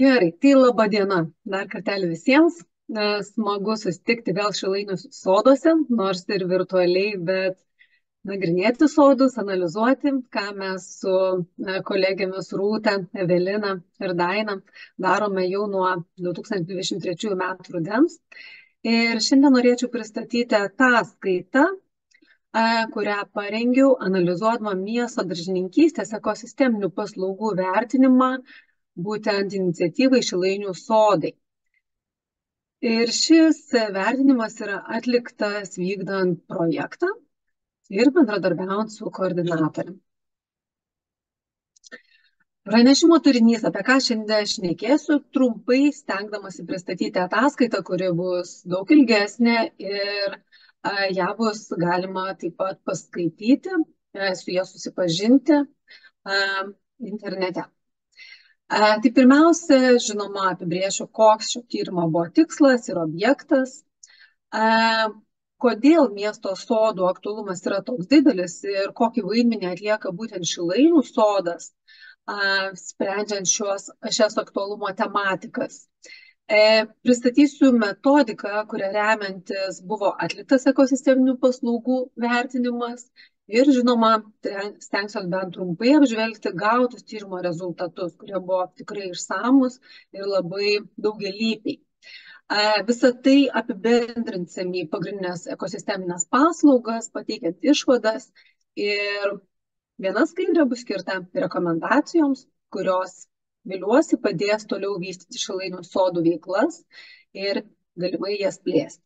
Gerai, tai laba diena. Dar kartelį visiems. Smagu susitikti vėl Šilainių soduose, nors ir virtualiai, bet nagrinėti sodus, analizuoti, ką mes su kolegėmis Rūta, Evelina ir Daina darome jau nuo 2023 metų rudens. Ir šiandien norėčiau pristatyti ataskaitą, kurią parengiau analizuodama miesto daržininkystės ekosisteminių paslaugų vertinimą būtent iniciatyvai Šilainių sodai. Ir šis vertinimas yra atliktas vykdant projektą ir bendradarbiaujant su koordinatoriumi. Pranešimo turinys, apie ką šiandien šnekėsiu, trumpai stengdamasi pristatyti ataskaitą, kuri bus daug ilgesnė ir ją bus galima taip pat paskaityti, su ją susipažinti internete. Tai pirmiausia, žinoma, apibrėšiu, koks šio tyrimo buvo tikslas ir objektas, kodėl miesto sodų aktualumas yra toks didelis ir kokį vaidmenį atlieka būtent Šilainių sodas, sprendžiant šias aktualumo tematikas. Pristatysiu metodiką, kurią remiantis buvo atliktas ekosisteminių paslaugų vertinimas. Ir, žinoma, stengsiuos bent trumpai apžvelgti gautus tyrimo rezultatus, kurie buvo tikrai išsamus ir labai daugialypiai. Visą tai apibendrinsim į pagrindinės ekosisteminės paslaugas, pateikiant išvadas. Ir viena skaidrė bus skirta rekomendacijoms, kurios, viliuosi, padės toliau vystyti Šilainių sodų veiklas ir galimai jas plėsti.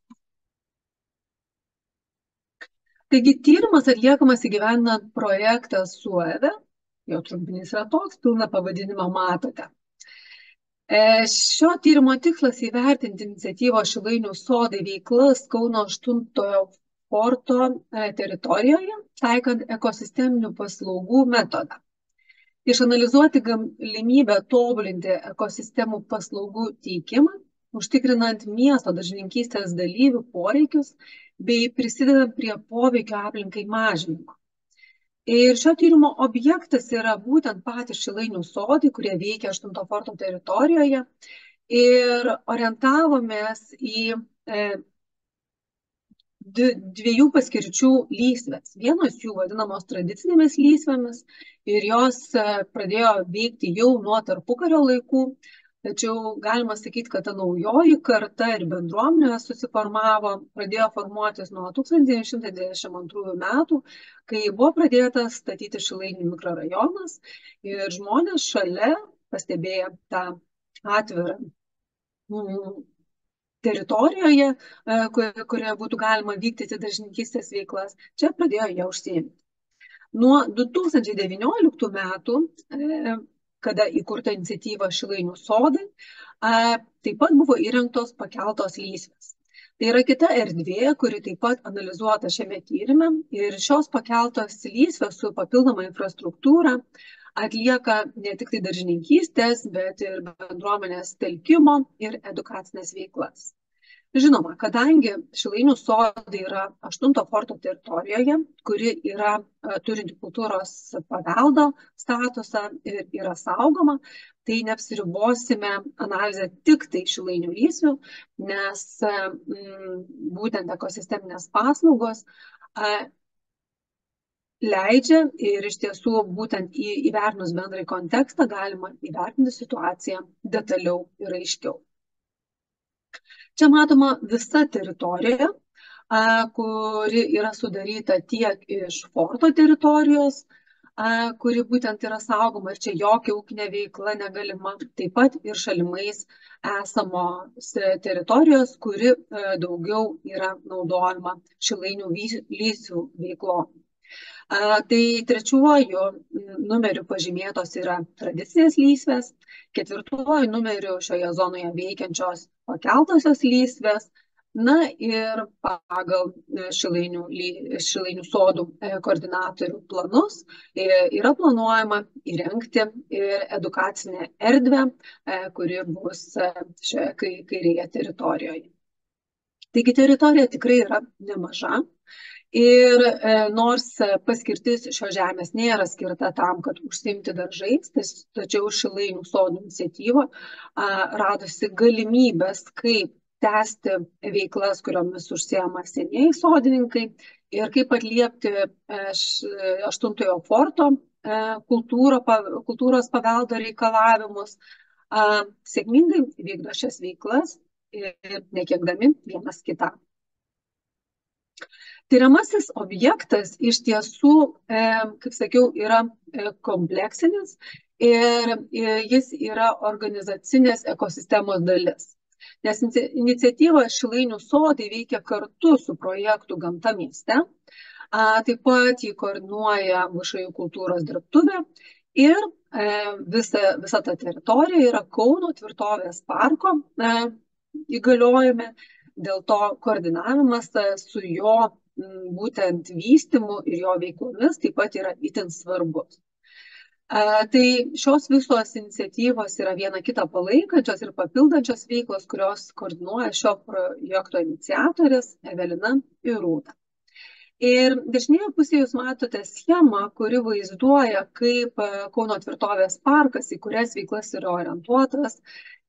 Taigi tyrimas atliekamas įgyvendinant projektą SUEVE, jo trumpinys yra toks, pilną pavadinimą matote. Šio tyrimo tikslas įvertinti iniciatyvos Šilainių sodai veiklas Kauno 8 forto teritorijoje, taikant ekosisteminių paslaugų metodą. Išanalizuoti galimybę tobulinti ekosistemų paslaugų teikimą, užtikrinant miesto daržininkystės dalyvių poreikius bei prisidedant prie poveikio aplinkai mažinimo. Ir šio tyrimo objektas yra būtent patys Šilainių sodai, kurie veikia 8 forto teritorijoje, ir orientavomės į dviejų paskirčių lysves. Vienos jų vadinamos tradicinėmis lysvėmis ir jos pradėjo veikti jau nuo tarpukario laikų. Tačiau galima sakyti, kad ta naujoji karta ir bendruomenė pradėjo formuotis nuo 1992 metų, kai buvo pradėtas statyti Šilainių mikrorajonas ir žmonės šalia, pastebėję tą atvirą teritorijoje, kurioje būtų galima vykdyti daržininkystės veiklas, čia pradėjo ją užsiimti. Nuo 2019 metų, kada įkurta iniciatyva Šilainių sodai, taip pat buvo įrengtos pakeltos lysvės. Tai yra kita erdvė, kuri taip pat analizuota šiame tyrime, ir šios pakeltos lysvės su papildoma infrastruktūra atlieka ne tik tai daržininkystės, bet ir bendruomenės telkimo ir edukacinės veiklas. Žinoma, kadangi Šilainių sodai yra 8 forto teritorijoje, kuri yra turinti kultūros paveldo statusą ir yra saugoma, tai neapsiribosime analizę tik tai Šilainių lysvių, nes būtent ekosisteminės paslaugos leidžia ir iš tiesų būtent įvertinus bendrai kontekstą galima įvertinti situaciją detaliau ir aiškiau. Čia matoma visa teritorija, kuri yra sudaryta tiek iš forto teritorijos, kuri būtent yra saugoma ir čia jokia ūkinė veikla negalima, taip pat ir šalimais esamos teritorijos, kuri daugiau yra naudojama Šilainių lysvių veiklom. Tai trečiuoju numeriu pažymėtos yra tradicinės lysvės, ketvirtuoju numeriu šioje zonoje veikiančios pakeltosios lysvės, na ir pagal Šilainių sodų koordinatorių planus yra planuojama įrengti ir edukacinę erdvę, kuri bus šioje kairėje teritorijoje. Taigi teritorija tikrai yra nemaža. Ir nors paskirtis šios žemės nėra skirta tam, kad užsiimti daržais, tačiau Šilainių sodų iniciatyva radosi galimybės, kaip tęsti veiklas, kuriomis užsiema senieji sodininkai ir kaip atliepti 8-ojo forto kultūros paveldo reikalavimus. Sėkmingai vykdo šias veiklas ir nekiekdami vienas kitam. Tyriamasis objektas iš tiesų, kaip sakiau, yra kompleksinis ir jis yra organizacinės ekosistemos dalis. Nes iniciatyva Šilainių sodai veikia kartu su projektu Gamta mieste, taip pat jį koordinuoja VŠI kultūros dirbtuvė ir visa ta teritorija yra Kauno tvirtovės parko įgaliojime, dėl to koordinavimas su jo būtent vystymu ir jo veiklomis taip pat yra itin svarbus. Tai šios visos iniciatyvos yra viena kitą palaikančios ir papildančios veiklos, kurios koordinuoja šio projekto iniciatorės Evelina ir Rūta. Ir dešinėje pusėje jūs matote schemą, kuri vaizduoja, kaip Kauno tvirtovės parkas, į kurias veiklas yra orientuotas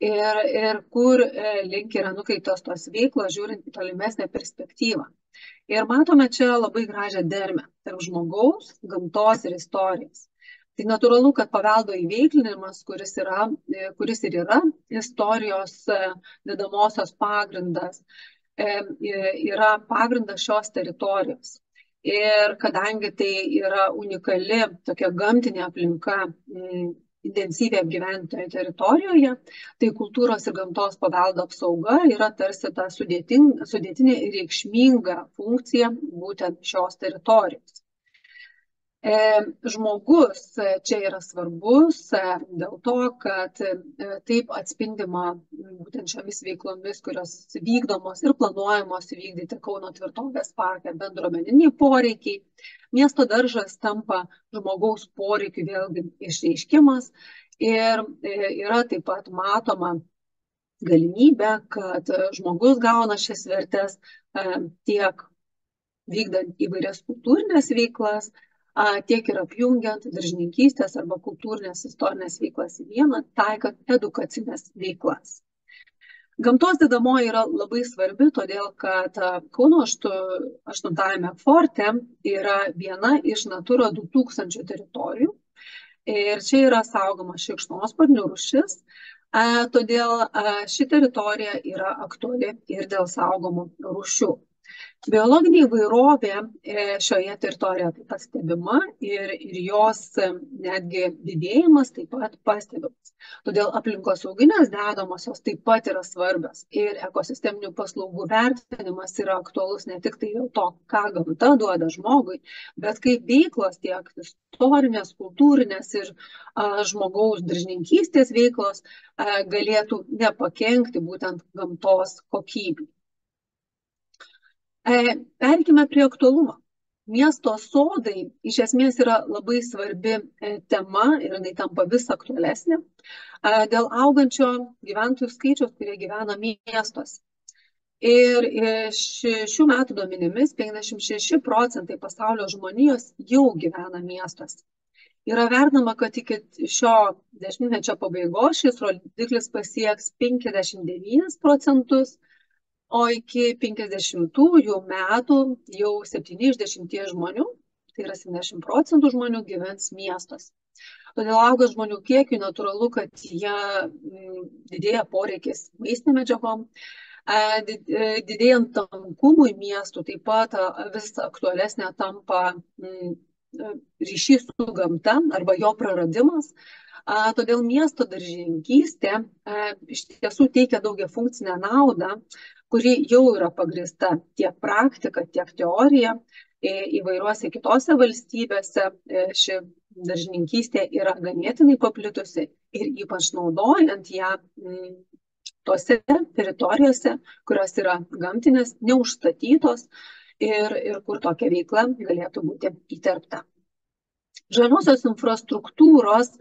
ir kur link yra nukreiptos tos veiklos, žiūrint į tolimesnę perspektyvą. Ir matome čia labai gražią dermę tarp žmogaus, gamtos ir istorijos. Tai natūralu, kad paveldo įveiklinimas, kuris ir yra istorijos dedamosios pagrindas, yra pagrindas šios teritorijos. Ir kadangi tai yra unikali tokia gamtinė aplinka intensyviai apgyventoje teritorijoje, tai kultūros ir gamtos paveldo apsauga yra tarsi ta sudėtinė ir reikšminga funkcija būtent šios teritorijos. Žmogus čia yra svarbus dėl to, kad taip atspindima būtent šiomis veiklomis, kurios vykdomos ir planuojamos įvykdyti Kauno tvirtovės parke bendruomeniniai poreikiai. Miesto daržas tampa žmogaus poreikių vėlgi išreiškimas ir yra taip pat matoma galimybė, kad žmogus gauna šias vertes tiek vykdant įvairias kultūrinės veiklas, tiek ir apjungiant daržininkystės arba kultūrinės istorinės veiklas į vieną, taikant edukacinės veiklas. Gamtos dedamoji yra labai svarbi, todėl kad Kauno 8-ame forte yra viena iš Natura 2000 teritorijų ir čia yra saugoma šikšnosparnių rūšis, todėl ši teritorija yra aktuali ir dėl saugomų rūšių. Biologinė įvairovė šioje teritorijoje taip pat stebima ir jos netgi didėjimas taip pat pastebimas. Todėl aplinkosauginės dedamosios taip pat yra svarbios ir ekosisteminių paslaugų vertinimas yra aktualus ne tik tai dėl to, ką gamta duoda žmogui, bet kaip veiklos tiek istorinės, kultūrinės ir žmogaus daržininkystės veiklos galėtų nepakenkti būtent gamtos kokybei. Perkime prie aktualumo. Miesto sodai iš esmės yra labai svarbi tema ir jinai tampa vis aktualesnė dėl augančio gyventojų skaičiaus, kurie gyvena miestuose. Ir šių metų duomenimis 56% pasaulio žmonijos jau gyvena miestuose. Yra vertinama, kad iki šio dešimtmečio pabaigos šis rodiklis pasieks 59%, o iki 50-ųjų metų jau 7 iš 10 žmonių, tai yra 70% žmonių, gyvens miestuose. Todėl auga žmonių kiekiui, natūralu, kad jie didėja poreikis maistinėm medžiagom, didėjant tankumui miestų, taip pat vis aktualesnė tampa ryšys su gamta arba jo praradimas. Todėl miesto daržininkystė iš tiesų teikia daugiafunkcinę naudą, kuri jau yra pagrįsta tiek praktika, tiek teorija. Įvairiuose kitose valstybėse ši daržininkystė yra ganėtinai paplitusi ir ypač naudojant ją tose teritorijose, kurios yra gamtinės, neužstatytos ir kur tokia veikla galėtų būti įterpta. Žaliosios infrastruktūros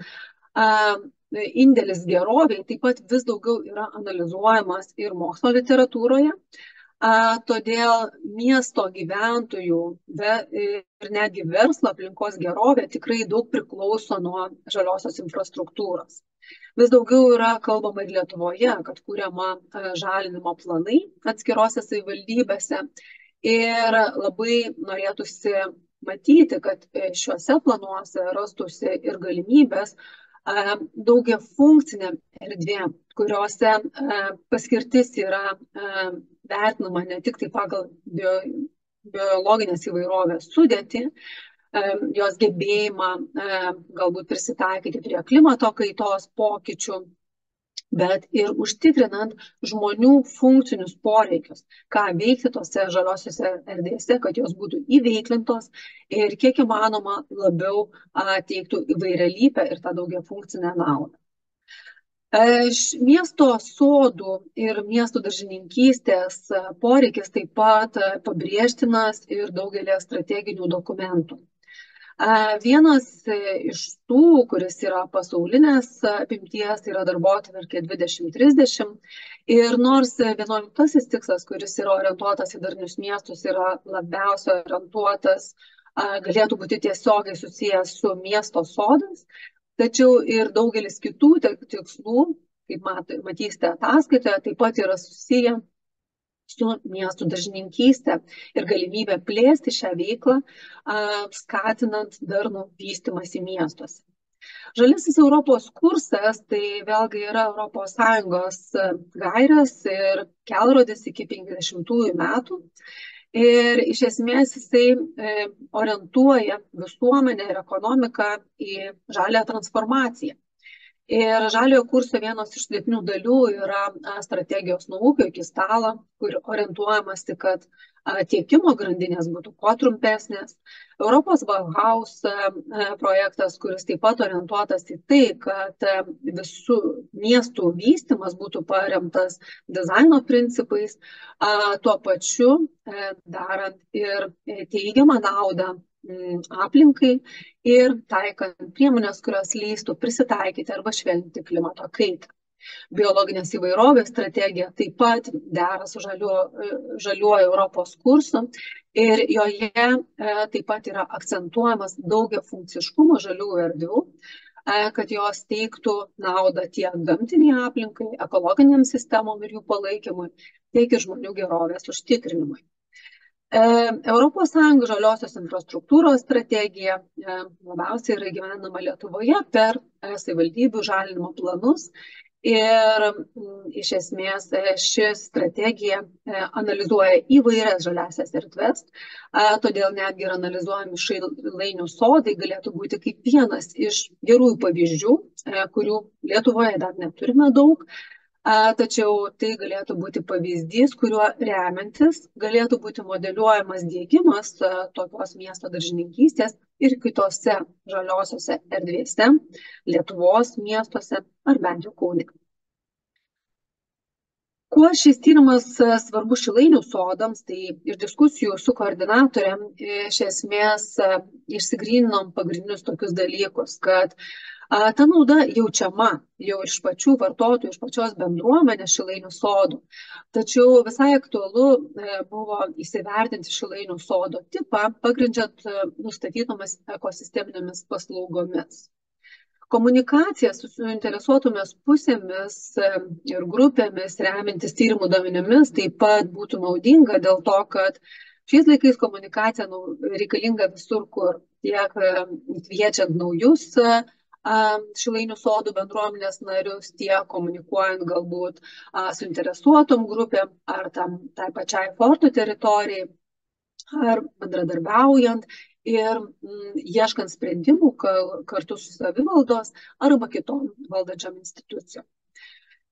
indėlis geroviai taip pat vis daugiau yra analizuojamas ir mokslo literatūroje. Todėl miesto gyventojų ir netgi verslo aplinkos gerovė tikrai daug priklauso nuo žaliosios infrastruktūros. Vis daugiau yra kalbama ir Lietuvoje, kad kūriama žalinimo planai atskirose savivaldybėse ir labai norėtųsi matyti, kad šiuose planuose rastųsi ir galimybės daugiafunkcinė erdvė, kuriuose paskirtis yra vertinama ne tik tai pagal biologinės įvairovės sudėtį, jos gebėjimą galbūt prisitaikyti prie klimato kaitos pokyčių, bet ir užtikrinant žmonių funkcinius poreikius, ką veikti tose žaliosiuose erdvėse, kad jos būtų įveiklintos ir kiek įmanoma labiau teiktų įvairialypę ir tą daugiafunkcinę naudą. Miesto sodų ir miestų daržininkystės poreikis taip pat pabrėžtinas ir daugelį strateginių dokumentų. Vienas iš tų, kuris yra pasaulinės apimties, yra darbotvarkė 2030 ir nors 11 tikslas, kuris yra orientuotas į darnius miestus, yra labiausiai orientuotas, galėtų būti tiesiogiai susijęs su miesto sodais, tačiau ir daugelis kitų tikslų, kaip matysite ataskaitoje, taip pat yra susiję su miestų daržininkystė ir galimybė plėsti šią veiklą, skatinant darnų vystymąsi miestuose. Žaliasis Europos kursas tai vėlgi yra ES gairės ir kelrodis iki 50 metų. Ir iš esmės jisai orientuoja visuomenę ir ekonomiką į žalią transformaciją. Ir žaliojo kurso vienos iš sudėtinių dalių yra strategijos nuo ūkio iki stalo, kur orientuojamasi, kad tiekimo grandinės būtų kuo trumpesnės. Europos Bauhaus projektas, kuris taip pat orientuotas į tai, kad visų miestų vystymas būtų paremtas dizaino principais, tuo pačiu darant ir teigiamą naudą aplinkai ir taikant priemonės, kurios leistų prisitaikyti arba švelninti klimato kaitą. Biologinės įvairovės strategija taip pat dera su žaliuoju Europos kursu ir joje taip pat yra akcentuojamas daugiafunkciškumo žaliųjų erdvių, kad jos teiktų naudą tiek gamtiniai aplinkai, ekologiniam sistemom ir jų palaikymui, tiek ir žmonių gerovės užtikrinimui. ES žaliosios infrastruktūros strategija labiausiai yra įgyvendinama Lietuvoje per savivaldybių žalinimo planus ir iš esmės ši strategija analizuoja įvairias žaliasias erdves, todėl netgi ir analizuojami Šilainių sodai galėtų būti kaip vienas iš gerųjų pavyzdžių, kurių Lietuvoje dar neturime daug. Tačiau tai galėtų būti pavyzdys, kuriuo remiantis galėtų būti modeliuojamas diegimas tokios miesto daržininkystės ir kitose žaliosiose erdvėse, Lietuvos miestuose ar bent jau Kaune. Kuo šis tyrimas svarbus Šilainių sodams, tai iš diskusijų su koordinatoriam iš esmės išsigryninom pagrindinius tokius dalykus, kad ta nauda jaučiama jau iš pačių vartotojų, iš pačios bendruomenės Šilainių sodų. Tačiau visai aktualu buvo įsivertinti Šilainių sodo tipą, pagrindžiant nustatytomis ekosisteminėmis paslaugomis. Komunikacija su suinteresuotomis pusėmis ir grupėmis, remintis tyrimų duomenimis, taip pat būtų naudinga dėl to, kad šiais laikais komunikacija reikalinga visur, kur tiek kviečiant naujus Šilainių sodų bendruomenės narius, tiek komunikuojant galbūt suinteresuotom grupėm ar tai pačiai forto teritorijai, ar bendradarbiaujant ir ieškant sprendimų kartu su savivaldos arba kitom valdančiom institucijom.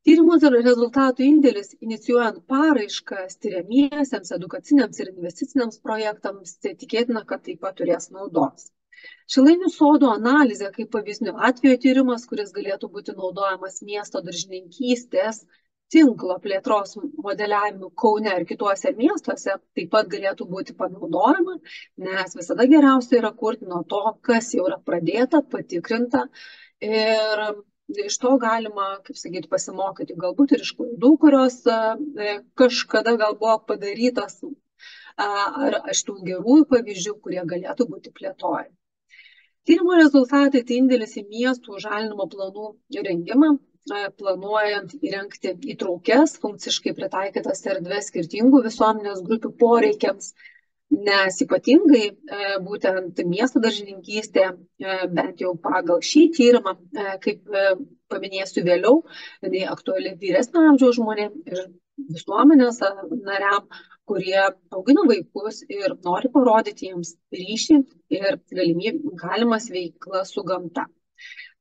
Tyrimų rezultatų indėlis inicijuojant paraiškas tiriamiesiems, edukaciniams ir investiciniams projektams, tai tikėtina, kad taip pat turės naudos. Šilainių sodų analizė kaip pavyzdinių atvejo tyrimas, kuris galėtų būti naudojamas miesto daržininkystės tinklo plėtros modeliavimu Kaune ir kituose miestuose, taip pat galėtų būti panaudojama, nes visada geriausia yra kurti nuo to, kas jau yra pradėta, patikrinta ir iš to galima, kaip sakyti, pasimokyti galbūt ir iš klaidų, kurios kažkada gal buvo padarytos, ar iš tų gerųjų pavyzdžių, kurie galėtų būti plėtojami. Tyrimo rezultatai tai indėlis į miestų žalinimo planų rengimą, planuojant įrengti įtraukias, funkciškai pritaikytas erdves skirtingų visuomenės grupių poreikiams, nes ypatingai būtent miesto daržininkystė, bent jau pagal šį tyrimą, kaip paminėsiu vėliau, jinai aktuali vyresnio amžiaus žmonėm ir visuomenės nariam, kurie augina vaikus ir nori parodyti jiems ryšį ir galimas veiklas su gamta.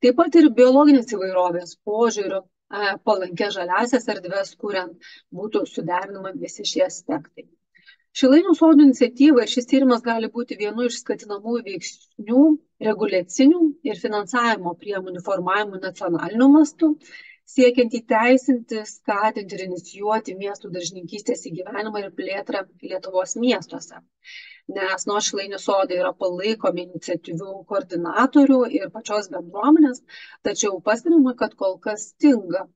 Taip pat ir biologinės įvairovės požiūrių palankia žaliasias erdves, kuriant būtų suderinama visi šie aspektai. Šilainių sodų iniciatyva ir šis tyrimas gali būti vienu iš skatinamųjų veiksnių reguliacinių ir finansavimo priemonių formavimų nacionaliniu mastu, siekiant įteisinti, skatinti ir inicijuoti miestų daržininkystės įgyvenimą ir plėtrą Lietuvos miestuose. Nes nors Šilainių sodai yra palaikomi iniciatyvių koordinatorių ir pačios bendruomenės, tačiau pastebima, kad kol kas stinga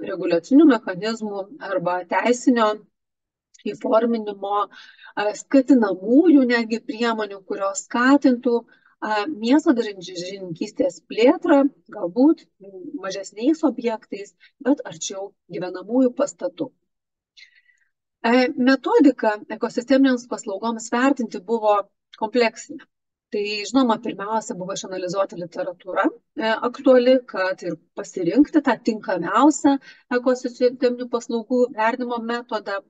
reguliacinių mechanizmų arba teisinio įforminimo, skatinamųjų netgi priemonių, kurios skatintų miesto daržininkystės plėtrą, galbūt mažesniais objektais, bet arčiau gyvenamųjų pastatų. Metodika ekosisteminėms paslaugoms vertinti buvo kompleksinė. Tai, žinoma, pirmiausia buvo išanalizuota literatūra aktuali, kad ir pasirinkti tą tinkamiausią ekosisteminių paslaugų vertinimo metodą.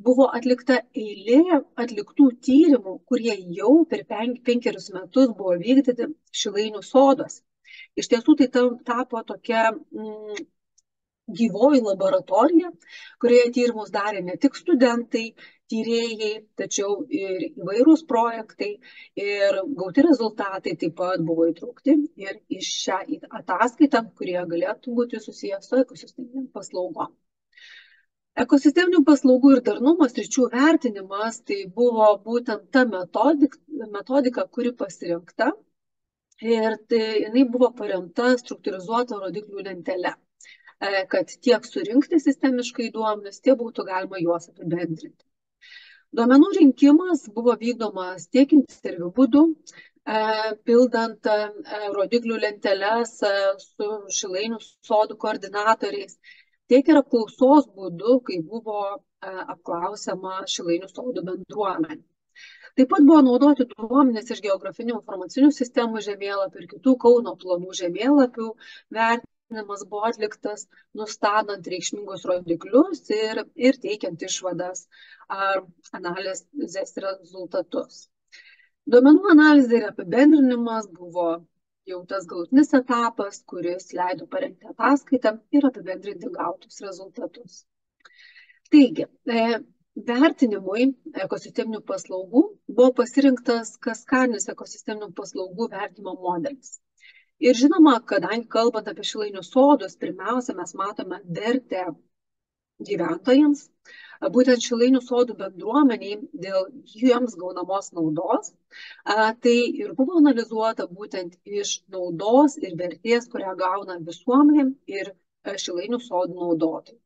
Buvo atlikta eilė atliktų tyrimų, kurie jau per 5 metus buvo vykdyti Šilainių soduose. Iš tiesų tai tapo tokia gyvoji laboratorija, kurioje tyrimus darė ne tik studentai, tyrėjai, tačiau ir įvairūs projektai ir gauti rezultatai taip pat buvo įtraukti ir iš šią ataskaitą, kurie galėtų būti susijęs su ekosisteminiam paslaugom. Ekosisteminių paslaugų ir darnumo sričių vertinimas tai buvo būtent ta metodika, kuri pasirinkta ir tai jinai buvo paremta struktūrizuota rodiklių lentelė, kad tiek surinkti sistemiškai duomenis, tiek būtų galima juos apibendrinti. Duomenų rinkimas buvo vykdomas tiek interviu būdu, pildant rodiklių lenteles su Šilainių sodų koordinatoriais, tiek ir apklausos būdu, kai buvo apklausiama Šilainių sodų bendruomenė. Taip pat buvo naudoti duomenys iš geografinių informacinių sistemų žemėlapių ir kitų Kauno planų žemėlapių. Vertinimas buvo atliktas, nustatant reikšmingus rodiklius ir teikiant išvadas ar analizės rezultatus. Duomenų analizė ir apibendrinimas buvo jau tas galutinis etapas, kuris leido parengti ataskaitą ir apibendrinti gautus rezultatus. Taigi, vertinimui ekosisteminių paslaugų buvo pasirinktas kaskadinis ekosisteminių paslaugų vertinimo modelis. Ir žinoma, kadangi kalbant apie Šilainių sodus, pirmiausia, mes matome vertę gyventojams, būtent Šilainių sodų bendruomeniai dėl jiems gaunamos naudos, tai ir buvo analizuota būtent iš naudos ir vertės, kurią gauna visuomenė ir Šilainių sodų naudotojai.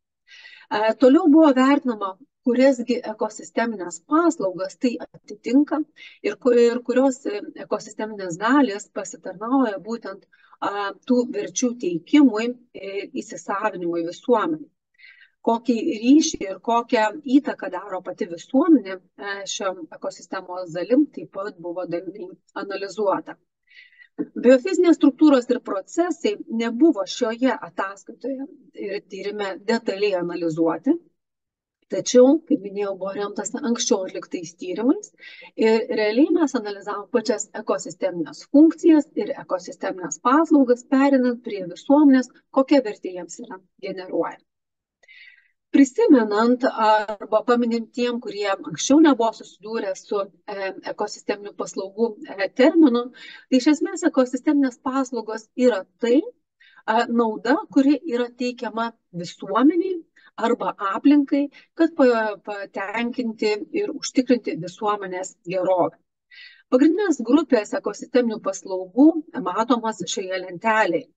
Toliau buvo vertinama, kuriasgi ekosisteminės paslaugas tai atitinka ir kurios ekosisteminės dalys pasitarnauja būtent tų verčių teikimui ir įsisavinimui visuomenė. Kokį ryšį ir kokią įtaką daro pati visuomenė šiam ekosistemos dalim, taip pat buvo dalinai analizuota. Biofizinės struktūros ir procesai nebuvo šioje ataskaitoje ir tyrime detaliai analizuoti, tačiau, kaip minėjau, buvo remtas anksčiau atliktais tyrimais ir realiai mes analizavom pačias ekosisteminės funkcijas ir ekosisteminės paslaugas, perinant prie visuomenės, kokia vertė jiems yra generuojama. Prisimenant arba paminint tiem, kurie anksčiau nebuvo susidūrę su ekosisteminių paslaugų terminu, tai iš esmės ekosisteminės paslaugos yra tai nauda, kuri yra teikiama visuomeniai arba aplinkai, kad patenkinti ir užtikrinti visuomenės gerovę. Pagrindinės grupės ekosisteminių paslaugų matomas šioje lentelėje.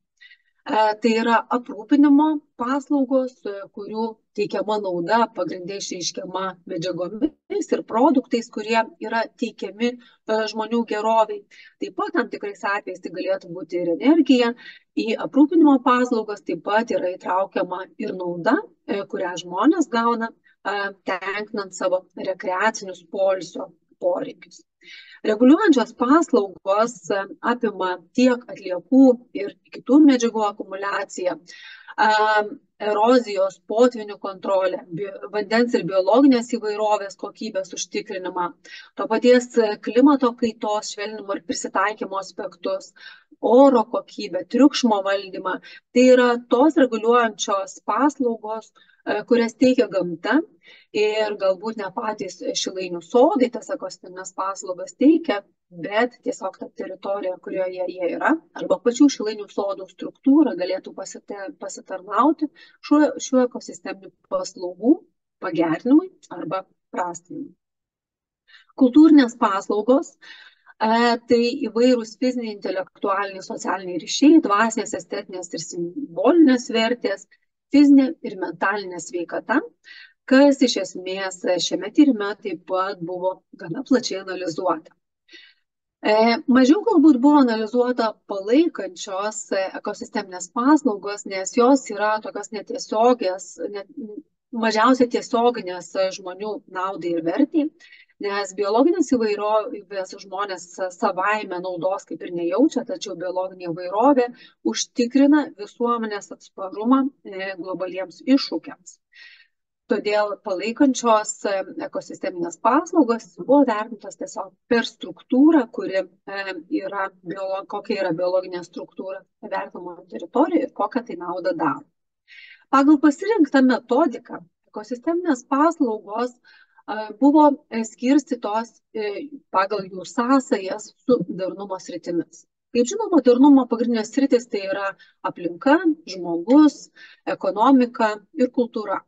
Tai yra aprūpinimo paslaugos, kurių teikiama nauda pagrindai išreiškiama medžiagomis ir produktais, kurie yra teikiami žmonių geroviai. Taip pat tam tikrais atvejais tai galėtų būti ir energija. Į aprūpinimo paslaugas taip pat yra įtraukiama ir nauda, kurią žmonės gauna, tenkinant savo rekreacinius poilsio poreikius. Reguliuojančios paslaugos apima tiek atliekų ir kitų medžiagų akumuliaciją, erozijos, potvynių kontrolę, vandens ir biologinės įvairovės kokybės užtikrinimą, to paties klimato kaitos švelninimo ir prisitaikymo aspektus, oro kokybę, triukšmo valdymą. Tai yra tos reguliuojančios paslaugos, kurias teikia gamta ir galbūt ne patys Šilainių sodai tas ekosistemines paslaugas teikia, bet tiesiog ta teritorija, kurioje jie yra, arba pačių Šilainių sodų struktūra galėtų pasitarnauti šių ekosisteminių paslaugų pagerinimui arba prastinimui. Kultūrinės paslaugos tai įvairūs fiziniai, intelektualiniai, socialiniai ryšiai, dvasinės, estetinės ir simbolinės vertės, fizinė ir mentalinė sveikata, kas iš esmės šiame tyrime taip pat buvo gana plačiai analizuota. Mažiau galbūt buvo analizuota palaikančios ekosisteminės paslaugos, nes jos yra tokios netiesiogės, mažiausiai tiesioginės žmonių naudai ir vertei, nes biologinės įvairovės žmonės savaime naudos kaip ir nejaučia, tačiau biologinė įvairovė užtikrina visuomenės atsparumą globaliems iššūkiams. Todėl palaikančios ekosisteminės paslaugos buvo vertintos tiesiog per struktūrą, kokia yra biologinė struktūra vertinamo teritorijoje ir kokią tai naudą daro. Pagal pasirinktą metodiką ekosisteminės paslaugos buvo skirstytos pagal jų sąsajas su darnumo sritimis. Kaip žinoma, darnumo pagrindinės sritis tai yra aplinka, žmogus, ekonomika ir kultūra.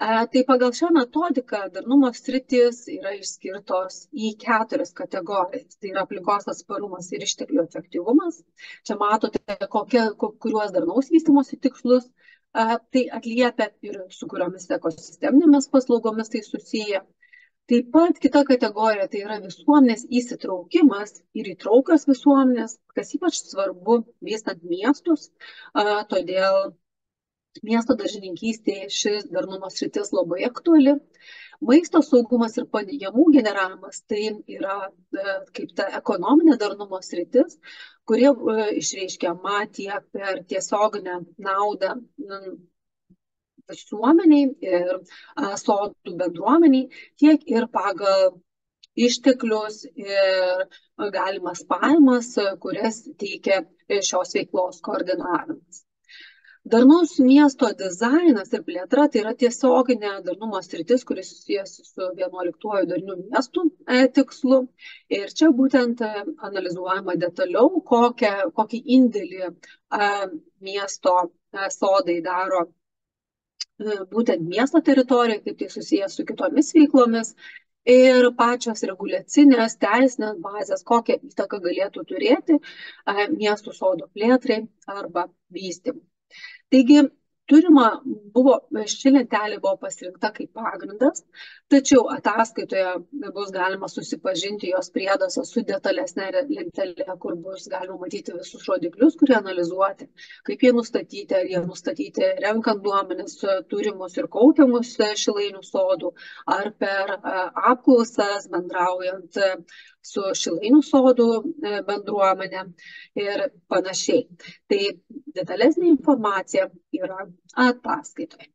Tai pagal šią metodiką darnumo sritis yra išskirtos į 4 kategorijas. Tai yra aplinkos atsparumas ir išteklių efektyvumas. Čia matote, kuriuos darnaus vystymosi tikslus tai atliepia ir su kuriomis ekosisteminėmis paslaugomis tai susiję. Taip pat kita kategorija tai yra visuomenės įsitraukimas ir įtraukios visuomenės, kas ypač svarbu vystant miestus, todėl miesto daržininkystėje šis darnumo sritis labai aktuali. Maisto saugumas ir pajamų generavimas tai yra kaip ta ekonominė darnumo sritis, kuri išreiškiama tiek per tiesioginę naudą visuomeniai ir sodų bendruomeniai, tiek ir pagal išteklius ir galimas pajamas, kurias teikia šios veiklos koordinavimas. Darnaus miesto dizainas ir plėtra tai yra tiesioginė darnumo sritis, kuris susijęs su 11 darnių miestų tikslu. Ir čia būtent analizuojama detaliau, kokį indėlį miesto sodai daro būtent miesto teritorijoje, kaip tai susijęs su kitomis veiklomis. Ir pačios reguliacinės, teisinės bazės, kokią įtaką galėtų turėti miestų sodų plėtrai arba vystymui. Taigi, ši lentelė buvo pasirinkta kaip pagrindas, tačiau ataskaitoje bus galima susipažinti jos prieduose su detalesnė lentelė, kur bus galima matyti visus rodiklius, kurie analizuoti, kaip jie nustatyti renkant duomenis turimus ir kaupiamus Šilainių sodų, ar per apklausas bendraujant su Šilainių sodų bendruomenė ir panašiai. Tai detalesnė informacija yra ataskaitoje.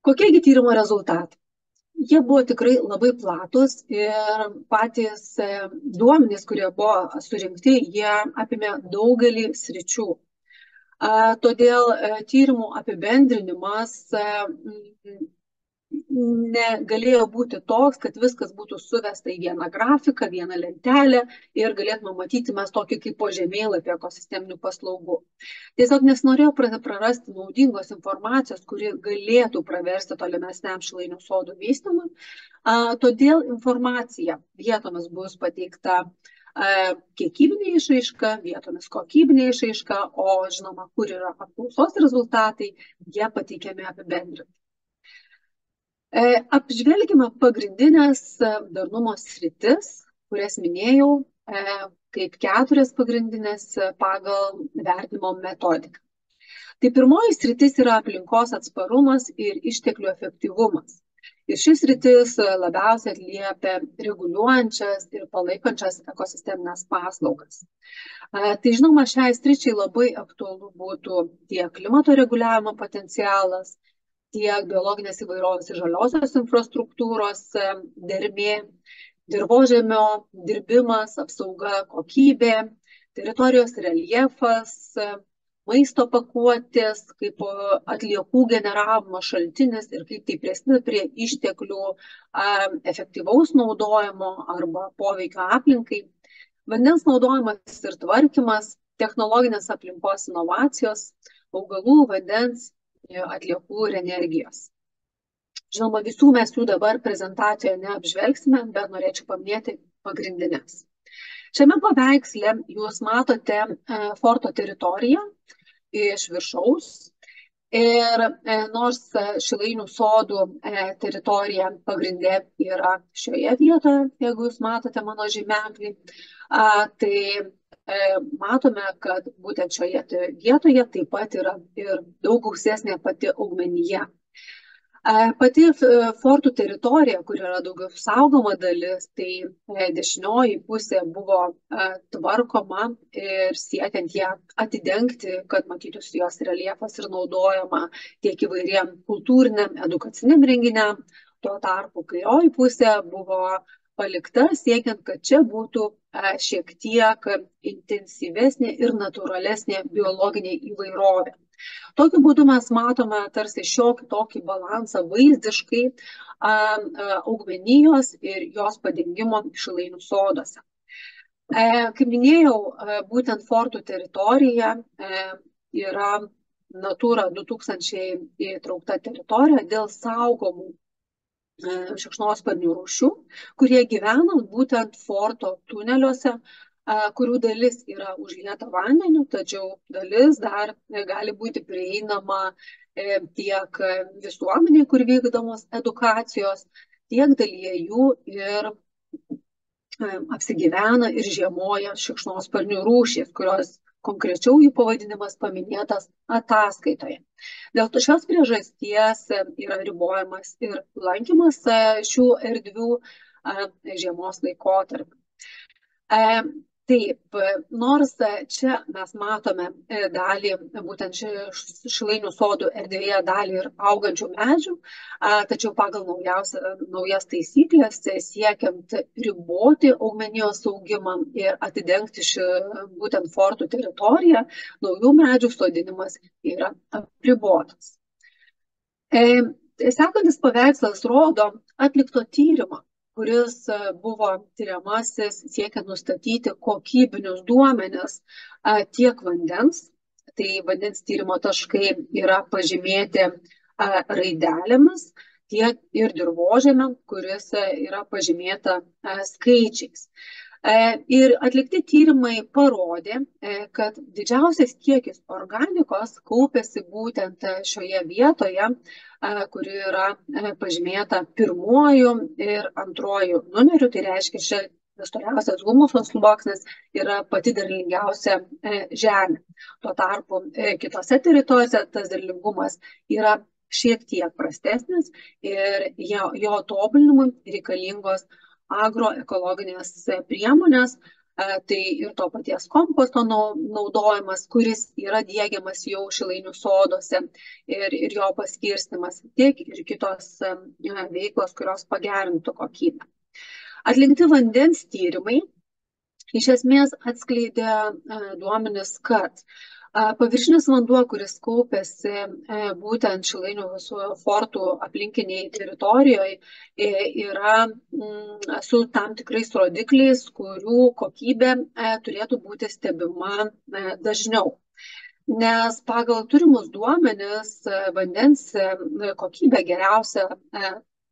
Kokiegi tyrimo rezultatai? Jie buvo tikrai labai platus ir patys duomenys, kurie buvo surinkti, jie apėmė daugelį sričių. Todėl tyrimų apibendrinimas negalėjo būti toks, kad viskas būtų suvesta į vieną grafiką, vieną lentelę ir galėtume matyti mes tokį kaip po žemėlapį ekosisteminių paslaugų. Tiesiog nesinorėjau prarasti naudingos informacijos, kuri galėtų praversti tolimesniam Šilainių sodų vystymui. Todėl informacija vietomis bus pateikta kiekybinė išraiška, vietomis kokybinė išraiška, o žinoma, kur yra apklausos rezultatai, jie pateikiami apibendrinti. Apžvelgime pagrindinės darnumo sritis, kurias minėjau, kaip 4 pagrindinės pagal vertinimo metodiką. Tai pirmoji sritis yra aplinkos atsparumas ir išteklių efektyvumas. Ir šis sritis labiausiai atliepia reguliuojančias ir palaikančias ekosisteminės paslaugas. Tai žinoma, šiai sričiai labai aktualu būtų tiek klimato reguliavimo potencialas, tiek biologinės įvairovės ir žaliosios infrastruktūros dermė, dirvožemio dirbimas, apsauga, kokybė, teritorijos reljefas, maisto pakuotės, kaip atliekų generavimo šaltinis ir kaip tai prisideda prie išteklių efektyvaus naudojimo arba poveikio aplinkai, vandens naudojimas ir tvarkymas, technologinės aplinkos inovacijos, augalų, vandens, atliekų ir energijos. Žinoma, visų mes jų dabar prezentacijoje neapžvelgsime, bet norėčiau paminėti pagrindinės. Šiame paveiksle jūs matote forto teritoriją iš viršaus ir nors Šilainių sodų teritorija pagrindė yra šioje vietoje, jeigu jūs matote mano žymeklį, tai matome, kad būtent šioje vietoje taip pat yra ir daug gausesnė pati augmenija. Pati fortų teritorija, kur yra daugiau saugoma dalis, tai dešinioji pusė buvo tvarkoma ir siekiant ją atidengti, kad matytųsi jos reljefas ir naudojama tiek įvairiem kultūriniam, edukaciniam renginiam. Tuo tarpu kairioji pusė buvo palikta siekiant, kad čia būtų šiek tiek intensyvesnė ir natūralesnė biologinė įvairovė. Tokiu būdu mes matome tarsi šiokį tokį balansą vaizdiškai augmenijos ir jos padengimo Šilainių soduose. Kaip minėjau, būtent fortų teritorija yra Natura 2000 įtraukta teritorija dėl saugomų šikšnosparnių rūšių, kurie gyvena būtent forto tuneliuose, kurių dalis yra užlieta vandeniu, tačiau dalis dar gali būti prieinama tiek visuomeniai, kur vykdomos edukacijos, tiek dalyje jų ir apsigyvena ir žiemoja šikšnosparnių rūšys, kurios konkrečiau jų pavadinimas paminėtas ataskaitoje. Dėl šios priežasties yra ribojamas ir lankymas šių erdvių žiemos laikotarpiu. Taip, nors čia mes matome dalį, būtent Šilainių sodų erdvėje dalį ir augančių medžių, tačiau pagal naujas taisyklės siekiant riboti augmenijos augimą ir atidengti būtent fortų teritoriją, naujų medžių sodinimas yra apribotas. Sekantis paveikslas rodo atlikto tyrimo, kuris buvo tyriamasis siekiant nustatyti kokybinius duomenis tiek vandens, tai vandens tyrimo taškai yra pažymėti raidelėmis, tiek ir dirvožemio, kuris yra pažymėta skaičiais. Ir atlikti tyrimai parodė, kad didžiausias kiekis organikos kaupiasi būtent šioje vietoje, kuri yra pažymėta pirmuoju ir antruoju numeriu, tai reiškia, šis storiausias humuso sluoksnis yra pati derlingiausia žemė. Tuo tarpu kitose teritorijose tas derlingumas yra šiek tiek prastesnis ir jo tobulinimui reikalingos agroekologinės priemonės, tai ir to paties komposto naudojimas, kuris yra diegiamas jau Šilainių soduose ir jo paskirstimas, tiek ir kitos veiklos, kurios pagerintų kokybę. Atlikti vandens tyrimai iš esmės atskleidė duomenis, kad paviršinis vanduo, kuris kaupėsi būtent Šilainių fortų aplinkiniai teritorijoje, yra su tam tikrais rodikliais, kurių kokybė turėtų būti stebima dažniau. Nes pagal turimus duomenis vandens kokybė geriausia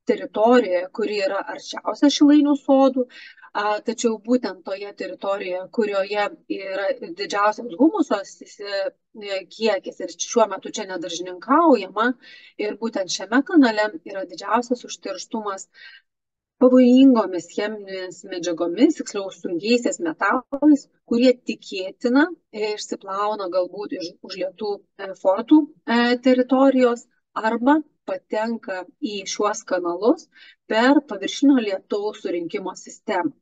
teritorijoje, kuri yra arčiausia Šilainių sodų, tačiau būtent toje teritorijoje, kurioje yra didžiausias humuso kiekis ir šiuo metu čia nedaržininkaujama ir būtent šiame kanale yra didžiausias užterštumas pavojingomis cheminėmis medžiagomis, tiksliau sunkiaisiais metalais, kurie tikėtina išsiplauna galbūt iš užlietų fortų teritorijos arba patenka į šiuos kanalus per paviršinio lietaus surinkimo sistemą.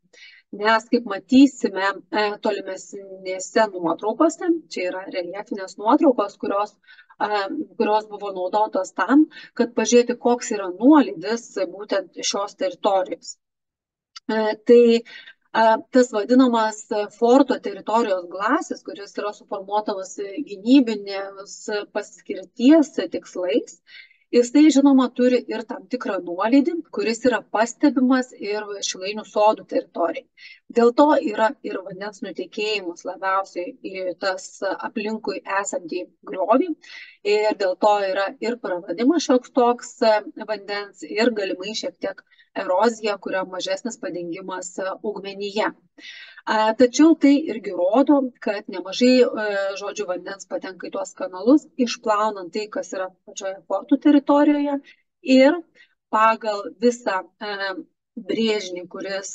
Nes, kaip matysime tolimesnėse nuotraukose, čia yra reljefinės nuotraukos, kurios buvo naudotos tam, kad pažiūrėti, koks yra nuolydis būtent šios teritorijos. Tai tas vadinamas forto teritorijos glasis, kuris yra suformuotas gynybinės paskirties tikslais, jisai, žinoma, turi ir tam tikrą nuolydį, kuris yra pastebimas ir Šilainių sodų teritorijai. Dėl to yra ir vandens nutekėjimas labiausiai į tas aplinkui esantį griovį ir dėl to yra ir praradimas šioks toks vandens ir galimai šiek tiek erozija, kurio mažesnis padengimas augmenyje. Tačiau tai irgi rodo, kad nemažai, žodžiu, vandens patenka į tuos kanalus, išplaunant tai, kas yra pačioje fortų teritorijoje ir pagal visą brėžinį, kuris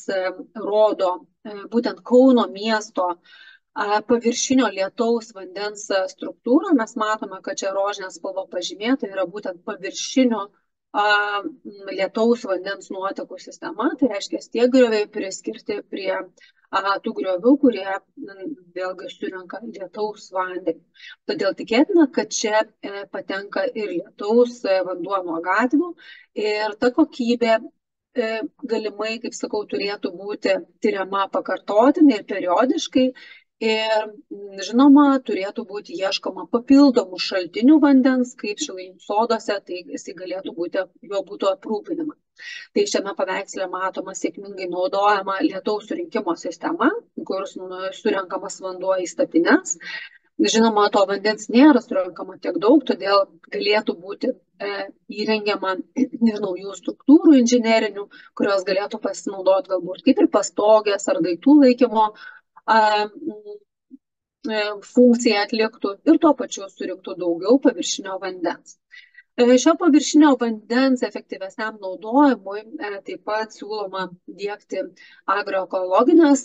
rodo būtent Kauno miesto paviršinio lietaus vandens struktūrą, mes matome, kad čia rožinė spalva pažymėta yra būtent paviršinio lietaus vandens nuotekų sistema, tai reiškia tie grioviai priskirti prie tų griovių, kurie vėlgi surenka lietaus vandenį. Todėl tikėtina, kad čia patenka ir lietaus vanduo nuo gatvių ir ta kokybė galimai, kaip sakau, turėtų būti tyriama pakartotinai ir periodiškai. Ir, žinoma, turėtų būti ieškoma papildomų šaltinių vandens, kaip Šilainių soduose, tai jisai galėtų būti, jo būtų aprūpinama. Tai šiame paveiksle matoma sėkmingai naudojama lietaus surinkimo sistema, kur surenkamas vanduo į statines. Žinoma, to vandens nėra surinkama tiek daug, todėl galėtų būti įrengiama ir naujų struktūrų inžinerinių, kurios galėtų pasinaudoti galbūt kaip ir pastogės ar daiktų laikymo funkciją atliktų ir tuo pačiu surinktų daugiau paviršinio vandens. Šio paviršinio vandens efektyvesniam naudojimui taip pat siūloma diegti agroekologinės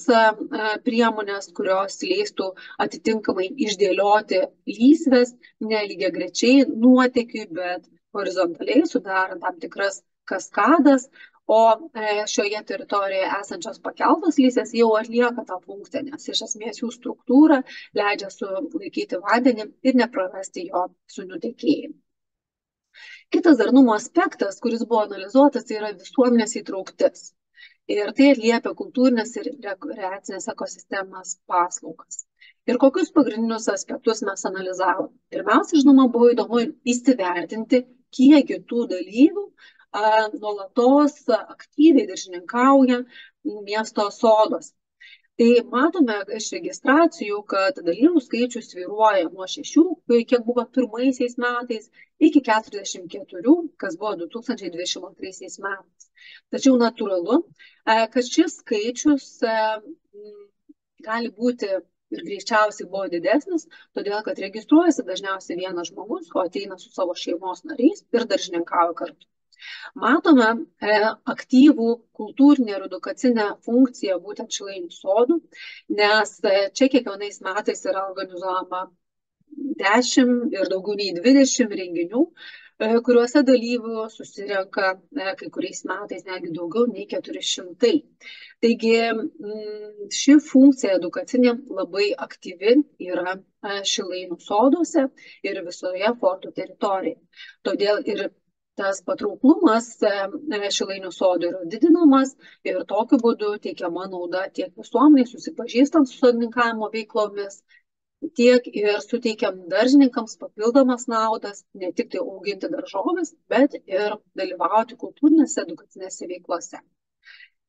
priemonės, kurios leistų atitinkamai išdėlioti lysves ne lygiagrečiai nuotekiui, bet horizontaliai sudarant tam tikras kaskadas, o šioje teritorijoje esančios pakeltos lysvės jau atlieka tą funkciją, nes iš esmės jų struktūra leidžia sulaikyti vandenį ir neprarasti jo su nutekėjimu. Kitas darnumo aspektas, kuris buvo analizuotas, tai yra visuomenės įtrauktis. Ir tai atliepia kultūrinės ir rekreacinės ekosistemas paslaugas. Ir kokius pagrindinius aspektus mes analizavome? Pirmiausia, žinoma, buvo įdomu įsivertinti, kiek tų dalyvių nuolatos aktyviai daržininkauja miesto soduose. Tai matome iš registracijų, kad dalyvių skaičius svyruoja nuo 6, kiek buvo pirmaisiais metais, iki 44, kas buvo 2022 metais. Tačiau natūralu, kad šis skaičius gali būti ir greičiausiai buvo didesnis, todėl kad registruojasi dažniausiai vienas žmogus, o ateina su savo šeimos nariais ir daržininkauja kartu. Matome aktyvų kultūrinę ir edukacinę funkciją būtent Šilainių sodų, nes čia kiekvienais metais yra organizuojama 10 ir daugiau nei 20 renginių, kuriuose dalyvių susirenka kai kuriais metais netgi daugiau nei 400. Taigi ši funkcija edukacinė labai aktyvi yra Šilainių soduose ir visoje fortų teritorijoje. Todėl ir tas patrauklumas Šilainių sodų yra didinamas ir tokiu būdu teikiama nauda tiek visuomeniai susipažįstant su sodininkavimo veiklomis, tiek ir suteikiam daržininkams papildomas naudas, ne tik tai auginti daržoves, bet ir dalyvauti kultūrinėse edukacinėse veiklose.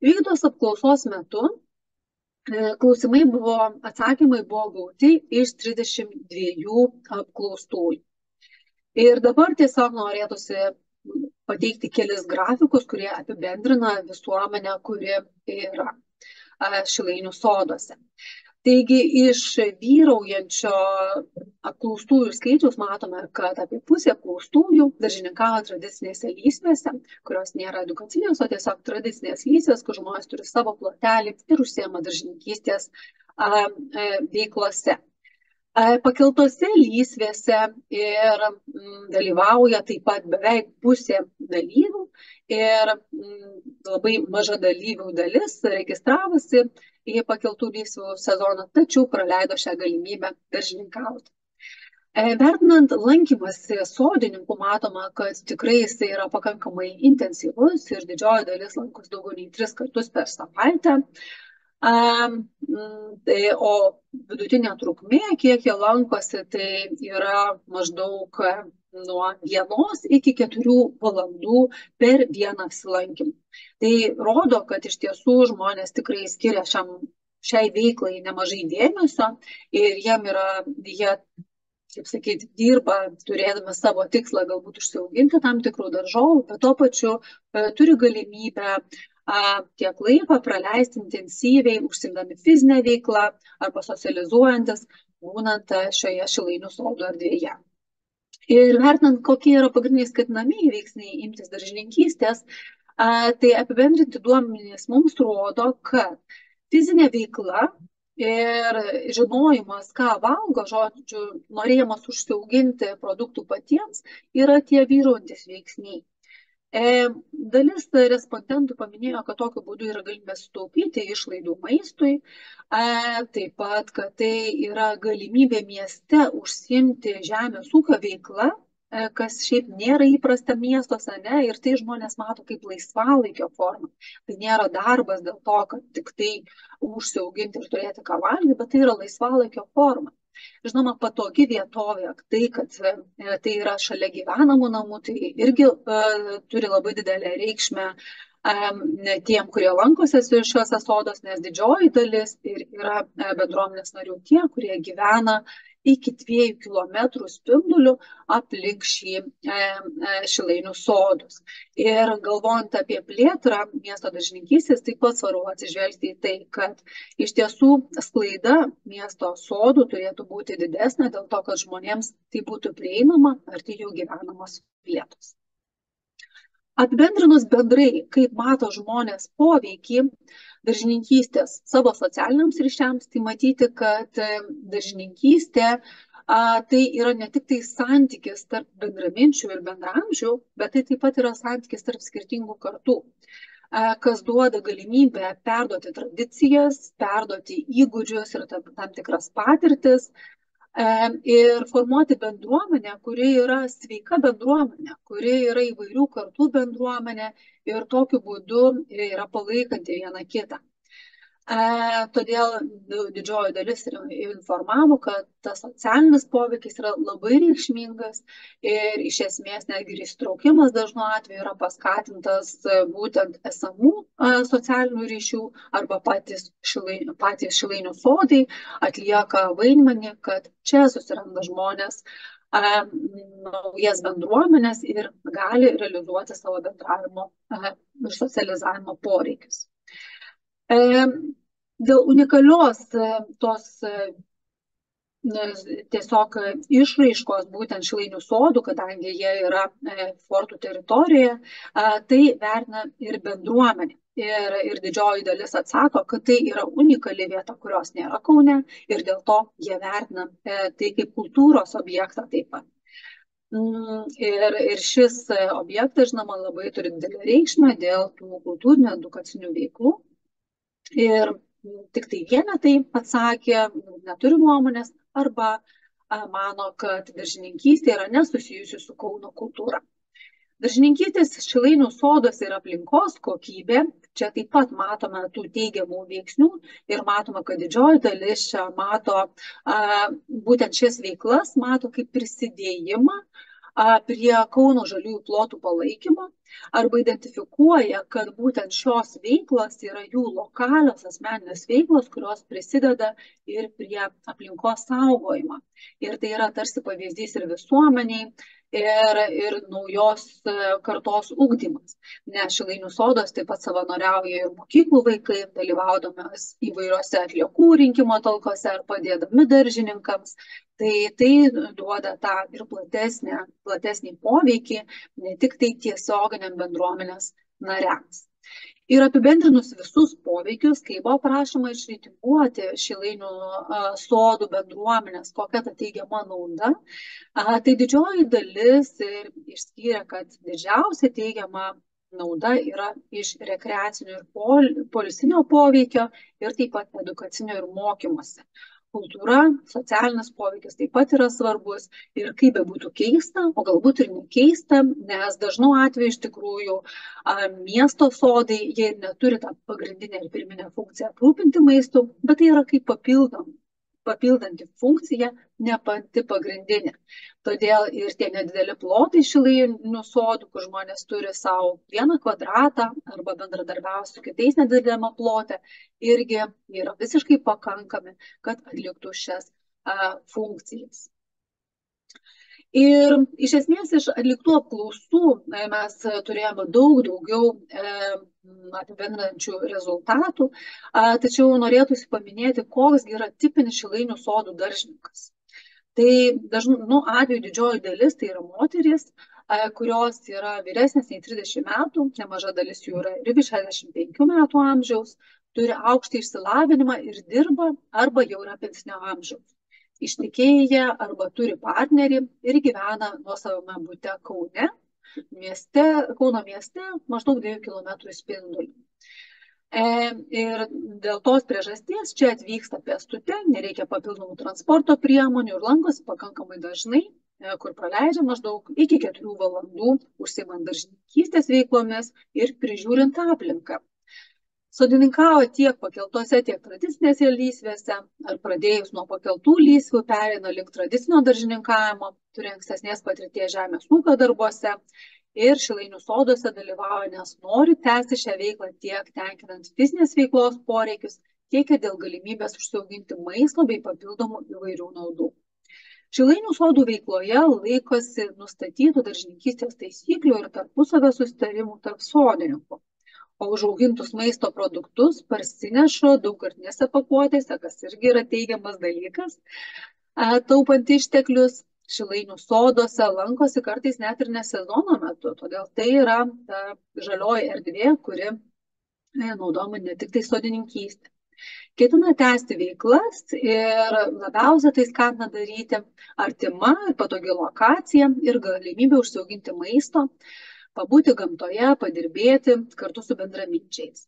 Vykdos apklausos metu atsakymai buvo gauti iš 32 apklaustųjų. Ir dabar tiesiog norėtųsi pateikti kelis grafikus, kurie apibendrina visuomenę, kuri yra. Šilainių soduose. Taigi iš vyraujančio apklaustųjų skaičiaus matome, kad apie pusė apklaustųjų daržininkavo tradicinėse lysvėse, kurios nėra edukacinės, o tiesiog tradicinės lysvės, kur žmonės turi savo plotelį ir užsiema daržininkystės veiklose. Pakeltose lysvėse ir dalyvauja taip pat beveik pusė dalyvių ir labai maža dalyvių dalis registravosi į pakeltų lysvių sezoną, tačiau praleido šią galimybę daržininkauti. Vertinant lankymąsi sodininkų, matoma, kad tikrai jisai yra pakankamai intensyvus ir didžioji dalis lankos daugiau nei 3 kartus per savaitę. O vidutinė trukmė, kiek jie lankosi, tai yra maždaug nuo 1 iki 4 valandų per vieną apsilankymą. Tai rodo, kad iš tiesų žmonės tikrai skiria šiai veiklai nemažai dėmesio ir jie, kaip sakyti, dirba turėdami savo tikslą galbūt užsiauginti tam tikrų daržovių, bet tuo pačiu turi galimybę tiek laiko praleisti intensyviai, užsiimdami fizinę veiklą arba socializuojantis, būnant šioje Šilainių sodų erdvėje. Ir vertinant, kokie yra pagrindiniai skatinamieji veiksniai imtis daržininkystės, tai apibendrinti duomenys mums rodo, kad fizinė veikla ir žinojimas, ką valgo, žodžiu, norėjimas užsiauginti produktų patiems, yra tie vyraujantis veiksniai. Dalis respondentų paminėjo, kad tokiu būdu yra galimybė sutaupyti išlaidų maistui, taip pat, kad tai yra galimybė mieste užsiimti žemės ūkio veiklą, kas šiaip nėra įprasta miestuose, ir tai žmonės mato kaip laisvalaikio formą. Tai nėra darbas dėl to, kad tik tai užsiauginti ir turėti ką valgyti, bet tai yra laisvalaikio forma. Žinoma, patogi vietovė, tai, kad tai yra šalia gyvenamų namų, tai irgi turi labai didelę reikšmę tiem, kurie lankosi šiuose sodos, nes didžioji dalis ir yra bendruomenės narių tie, kurie gyvena iki 2 kilometrų spindulių aplink Šilainių sodus. Ir galvojant apie plėtrą miesto daržininkystės, taip pat svarbu atsižvelgti į tai, kad iš tiesų sklaida miesto sodų turėtų būti didesnė, dėl to, kad žmonėms tai būtų prieinama arti jų gyvenamos vietos. Apibendrinus bendrai, kaip mato žmonės poveikį daržininkystės savo socialiniams ryšiams, tai matyti, kad daržininkystė tai yra ne tik tai santykis tarp bendraminčių ir bendraamžių, bet tai taip pat yra santykis tarp skirtingų kartų, kas duoda galimybę perduoti tradicijas, perduoti įgūdžius ir tam tikras patirtis, ir formuoti bendruomenę, kuri yra sveika bendruomenė, kuri yra įvairių kartų bendruomenė ir tokiu būdu yra palaikanti vieną kitą. Todėl didžioji dalis informavo, kad tas socialinis poveikis yra labai reikšmingas ir iš esmės netgi įsitraukimas dažnu atveju yra paskatintas būtent esamų socialinių ryšių arba patys Šilainių sodai atlieka vaidmenį, kad čia susiranda žmonės naujas bendruomenės ir gali realizuoti savo bendravimo ir socializavimo poreikius. Dėl unikalios tos tiesiog išraiškos būtent Šilainių sodų, kadangi jie yra fortų teritorijoje, tai vertina ir bendruomenė. Ir didžioji dalis atsako, kad tai yra unikali vieta, kurios nėra Kaune ir dėl to jie vertina tai kaip kultūros objektą taip pat. Ir šis objektas, žinoma, labai turi didelę reikšmę dėl tų kultūrinių edukacinių veiklų. Ir tik tai vienetai atsakė, neturi nuomonės arba mano, kad daržininkystė yra nesusijusi su Kauno kultūra. Daržininkystės Šilainių sodos ir aplinkos kokybė, čia taip pat matome tų teigiamų veiksnių ir matome, kad didžioji dalis čia mato būtent šias veiklas, mato kaip prisidėjimą prie Kauno žaliųjų plotų palaikymo arba identifikuoja, kad būtent šios veiklos yra jų lokalios asmeninės veiklos, kurios prisideda ir prie aplinkos saugojimo. Ir tai yra tarsi pavyzdys ir visuomeniai, ir naujos kartos ugdymas. Nes Šilainių sodas taip pat savanoriauja ir mokyklų vaikai, dalyvaudamas įvairiose atliekų rinkimo talkose ar padėdami daržininkams. Tai duoda tą ir platesnį poveikį, ne tik tai tiesioginiam bendruomenės nariams. Ir apibendrinus visus poveikius, kai buvo prašoma išreitinguoti Šilainių sodų bendruomenės, kokia ta teigiama nauda, tai didžioji dalis išskyrė, kad didžiausia teigiama nauda yra iš rekreacinio ir poilsinio poveikio ir taip pat edukacinio ir mokymosi. Kultūra, socialinis poveikis taip pat yra svarbus ir kaip bebūtų keista, o galbūt ir nekeista, nes dažnu atveju iš tikrųjų miesto sodai, jie neturi tą pagrindinę ir pirminę funkciją aprūpinti maistu, bet tai yra kaip papildanti funkcija, ne pati pagrindinė. Todėl ir tie nedideli plotai Šilainių sodų, kur žmonės turi savo 1 kvadratą arba bendradarbiauja su kitais nedideliame plote, irgi yra visiškai pakankami, kad atliktų šias funkcijas. Ir iš esmės iš atliktų apklausų mes turėjome daugiau apibendrinančių rezultatų, tačiau norėtųsi paminėti, koks yra tipinis Šilainių sodų daržininkas. Tai dažnu atveju didžioji dalis tai yra moterys, kurios yra vyresnės nei 30 metų, nemaža dalis jų yra ir virš 65 metų amžiaus, turi aukštą išsilavinimą ir dirba arba jau yra pensinio amžiaus. Ištekėję arba turi partnerį ir gyvena nuosavame bute Kaune, Kauno mieste maždaug 2 km spinduliu. Ir dėl tos priežasties čia atvyksta pėstute, nereikia papildomų transporto priemonių ir lankosi pakankamai dažnai, kur praleidžia maždaug iki 4 valandų užsiimant daržininkystės veiklomis ir prižiūrint aplinką. Sodininkauja tiek pakeltose, tiek tradicinėse lysvėse, ar pradėjus nuo pakeltų lysvių pereina link tradicinio daržininkavimo, turi ankstesnės patirties žemės ūkio darbuose ir Šilainių soduose dalyvauja, nes nori tęsti šią veiklą tiek tenkinant fizinės veiklos poreikius, tiek ir dėl galimybės užsiauginti maisto bei papildomų įvairių naudų. Šilainių sodų veikloje laikosi nustatytų daržininkystės taisyklių ir tarpusavio susitarimų tarp sodininkų. O užaugintus maisto produktus parsineša daugkartinėse pakuotėse, kas irgi yra teigiamas dalykas, taupant išteklius. Šilainių soduose lankosi kartais net ir ne sezono metu, todėl tai yra ta žalioji erdvė, kuri naudojama ne tik tai sodininkystė. Ketina tęsti veiklas ir labiausiai tai skatina daryti artima ir patogi lokacija ir galimybė užsiauginti maisto, pabūti gamtoje, padirbėti kartu su bendraminčiais.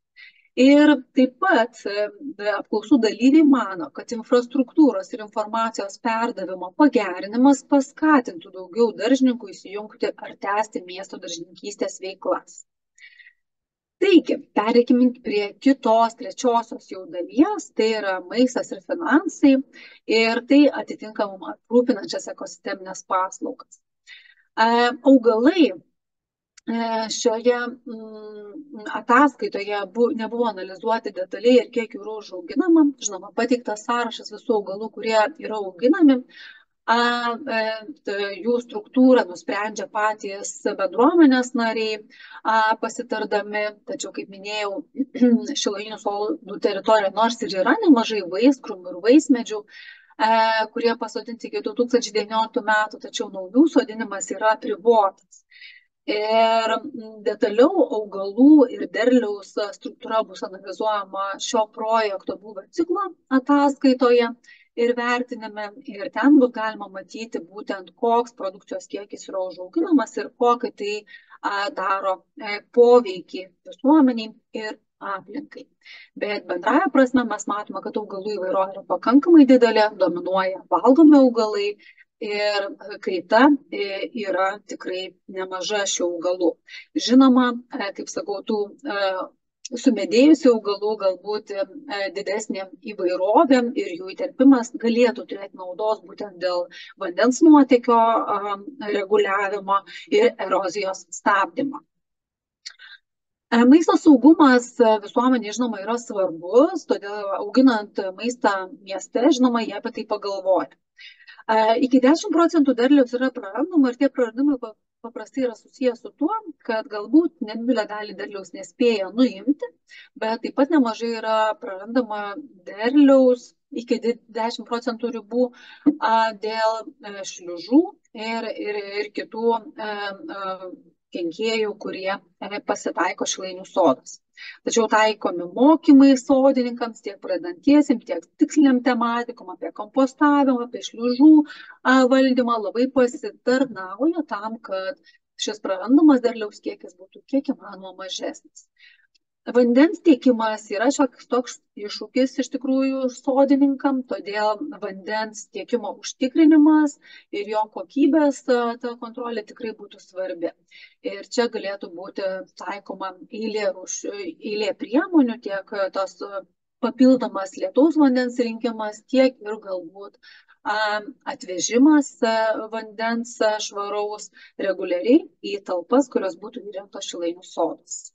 Ir taip pat apklausų dalyviai mano, kad infrastruktūros ir informacijos perdavimo pagerinimas paskatintų daugiau daržininkų įsijungti ar tęsti miesto daržininkystės veiklas. Taigi, pereikime prie kitos, trečiosios jau dalies, tai yra maistas ir finansai ir tai atitinkamai aprūpinančias ekosisteminės paslaugas. Augalai šioje ataskaitoje nebuvo analizuoti detaliai ir kiek jų yra užauginama. Žinoma, pateiktas sąrašas visų augalų, kurie yra auginami. Jų struktūrą nusprendžia patys bendruomenės nariai pasitardami, tačiau, kaip minėjau, Šilainių sodų teritorija nors ir yra nemažai vaiskrūmių ir vaismedžių, kurie pasodinti iki 2019 metų, tačiau naujų sodinimas yra apribotas. Ir detaliau augalų ir derliaus struktūra bus analizuojama šio projekto būvio ciklo ataskaitoje ir vertinime. Ir ten bus galima matyti būtent, koks produkcijos kiekis yra užauginamas ir kokį tai daro poveikį visuomeniai ir aplinkai. Bet bendraja prasme mes matome, kad augalų įvairovė yra pakankamai didelė, dominuoja valgomi augalai. Ir kaita yra tikrai nemaža šių augalų. Žinoma, kaip sakau, tų sumedėjusių augalų galbūt didesnė įvairovė ir jų įterpimas galėtų turėti naudos būtent dėl vandens nuotėkio reguliavimo ir erozijos stabdymo. Maisto saugumas visuomenė, žinoma, yra svarbus, todėl auginant maistą mieste, žinoma, jie apie tai pagalvoja. Iki 10% derliaus yra prarandama ir tie praradimai paprastai yra susijęs su tuo, kad galbūt nedidelę dalį derliaus nespėja nuimti, bet taip pat nemažai yra prarandama derliaus iki 10% ribų dėl šliužų ir kitų kenkėjų, kurie pasitaiko šilainių sodas. Tačiau taikomi mokymai sodininkams tiek pradedantiesiems, tiek tiksliniam tematikom apie kompostavimą, apie šliužų valdymą labai pasitarnauja tam, kad šis prarandamas derliaus kiekis būtų kiek įmanoma mažesnis. Vandens tiekimas yra šioks toks iššūkis iš tikrųjų sodininkam, todėl vandens tiekimo užtikrinimas ir jo kokybės ta kontrolė tikrai būtų svarbi. Ir čia galėtų būti taikoma eilė priemonių, tiek tos papildomas lietaus vandens rinkimas, tiek ir galbūt atvežimas vandens švaraus reguliariai į talpas, kurios būtų įrengtos šilainių sodas.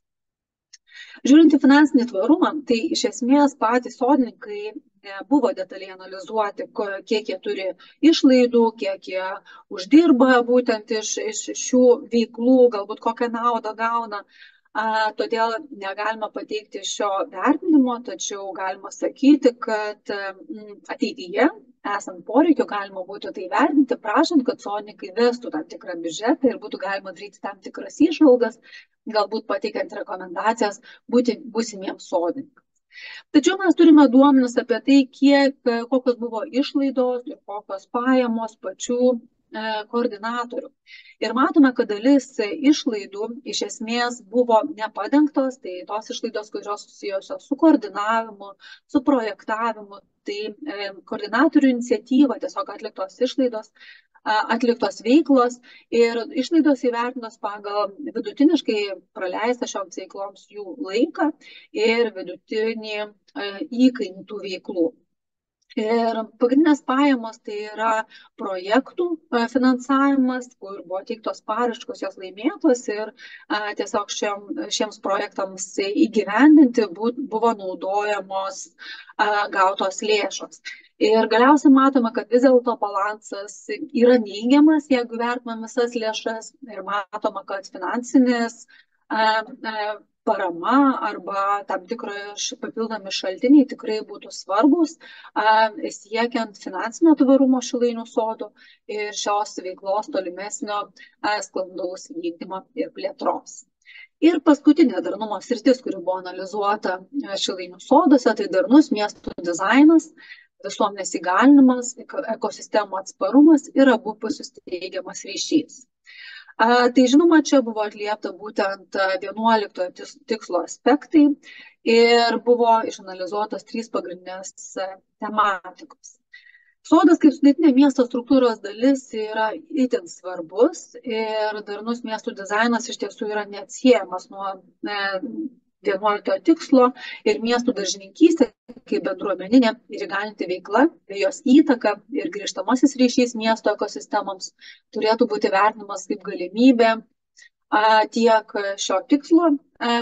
Žiūrint į finansinį tvarumą, tai iš esmės patys sodininkai buvo detaliai analizuoti, kiek jie turi išlaidų, kiek jie uždirba būtent iš šių veiklų, galbūt kokią naudą gauna. Todėl negalima pateikti šio vertinimo, tačiau galima sakyti, kad ateityje, esant poreikio, galima būtų tai vertinti, prašant, kad sodininkai vestų tam tikrą biudžetą ir būtų galima daryti tam tikras įžvalgas, galbūt pateikiant rekomendacijas būsimiems sodininkams. Tačiau mes turime duomenis apie tai, kokios buvo išlaidos ir kokios pajamos pačių koordinatorių. Ir matome, kad dalis išlaidų iš esmės buvo nepadengtos, tai tos išlaidos, kurios susijusios su koordinavimu, su projektavimu, tai koordinatorių iniciatyva, tiesiog atliktos išlaidos, atliktos veiklos ir išlaidos įvertintos pagal vidutiniškai praleistą šioms veikloms jų laiką ir vidutinį įkainį tų veiklų. Ir pagrindinės pajamos tai yra projektų finansavimas, kur buvo teiktos paraiškos, jos laimėtos ir tiesiog šiems projektams įgyvendinti buvo naudojamos gautos lėšos. Ir galiausiai matome, kad vis dėlto balansas yra neigiamas, jeigu vertinam visas lėšas ir matome, kad finansinis parama arba tam tikri papildomi šaltiniai tikrai būtų svarbus siekiant finansinio tvarumo šilainių sodų ir šios veiklos tolimesnio sklandaus vykdymo ir plėtros. Ir paskutinė darnumo sritis, kuri buvo analizuota šilainių soduose, tai darnus miestų dizainas, visuomenės įgalinimas, ekosistemų atsparumas ir abupusis teigiamas ryšys. Tai žinoma, čia buvo atliepta būtent 11 tikslo aspektai ir buvo išanalizuotos 3 pagrindinės tematikos. Sodas kaip sudėtinė miesto struktūros dalis yra itin svarbus ir darnus miestų dizainas iš tiesų yra neatsiejamas nuo 11 tikslo ir miestų daržininkystė kaip bendruomeninė ir įgalinti veikla, jos įtaka ir grįžtamasis ryšys miesto ekosistemoms turėtų būti vertinamas kaip galimybė tiek šio tikslo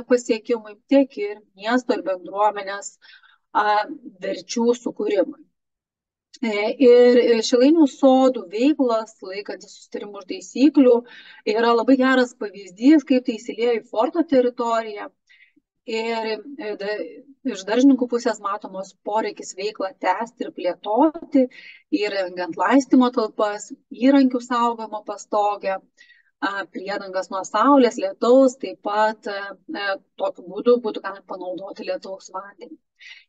pasiekimui, tiek ir miesto ir bendruomenės verčių sukūrimui. Ir šilainių sodų veiklos, laikantis susitarimų ir taisyklių, yra labai geras pavyzdys, kaip tai įsiliejo į forto teritoriją. Ir iš daržininkų pusės matomos poreikis veiklą tęsti ir plėtoti, įrengiant laistymo talpas, įrankių saugojimo pastogę, priedangas nuo saulės, lietaus, taip pat tokiu būdu būtų galima panaudoti lietaus vandenį.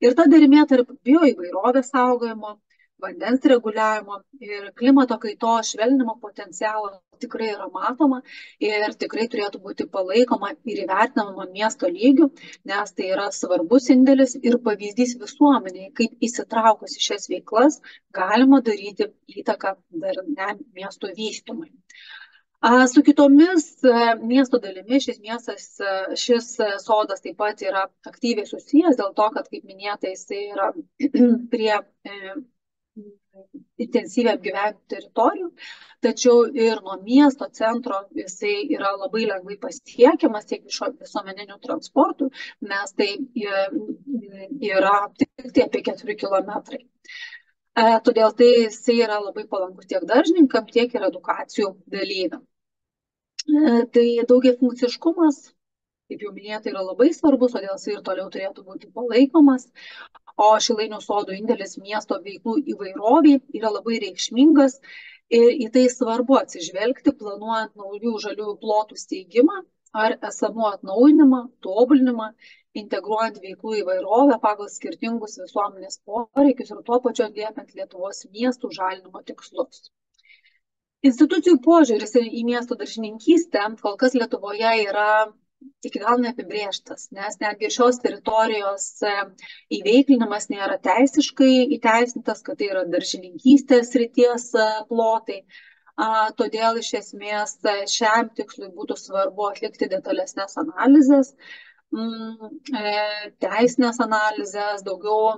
Ir ta dermė tarp bioįvairovės saugojimo, vandens reguliavimo ir klimato kaitos švelninimo potencialo tikrai yra matoma ir tikrai turėtų būti palaikoma ir įvertinama miesto lygių, nes tai yra svarbus indėlis ir pavyzdys visuomeniai, kaip įsitraukus į šias veiklas galima daryti įtaką darniam miesto vystymui. Su kitomis miesto dalimis šis sodas taip pat yra aktyviai susijęs dėl to, kad, kaip minėta, jisai yra prie intensyviai apgyvendintų teritorijų, tačiau ir nuo miesto centro jisai yra labai lengvai pasiekiamas tiek visuomeniniu transportu, nes tai yra tik tai apie 4 kilometrai. Todėl tai jisai yra labai palankus tiek daržininkam, tiek ir edukacijų dalyviam. Tai daugiafunkciškumas, kaip jau minėta, yra labai svarbus, todėl jisai ir toliau turėtų būti palaikomas. O Šilainių sodų indėlis miesto veiklų įvairoviai yra labai reikšmingas ir į tai svarbu atsižvelgti, planuojant naujų žaliųjų plotų steigimą ar esamų atnaujinimą, tobulinimą, integruojant veiklų įvairovę pagal skirtingus visuomenės poreikius ir tuo pačiu atliepiant Lietuvos miestų žalinimo tikslus. Institucijų požiūris į miesto daržininkystę kol kas Lietuvoje yra iki galo neapibrėžtas, nes netgi šios teritorijos įveiklinimas nėra teisiškai įteisintas, kad tai yra daržininkystės srities plotai. Todėl iš esmės šiam tikslui būtų svarbu atlikti detalesnės analizės, teisinės analizės, daugiau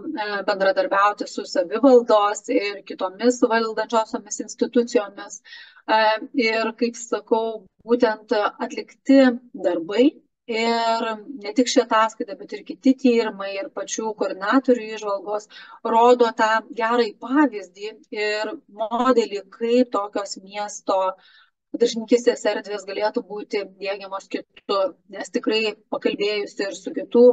bendradarbiauti su savivaldos ir kitomis valdančiosiomis institucijomis. Ir, kaip sakau, būtent atlikti darbai ir ne tik ši ataskaita, bet ir kiti tyrimai ir pačių koordinatorių įžvalgos rodo tą gerąjį pavyzdį ir modelį, kaip tokios miesto daržininkystės erdvės galėtų būti diegiamos kitur, nes tikrai pakalbėjus ir su kitų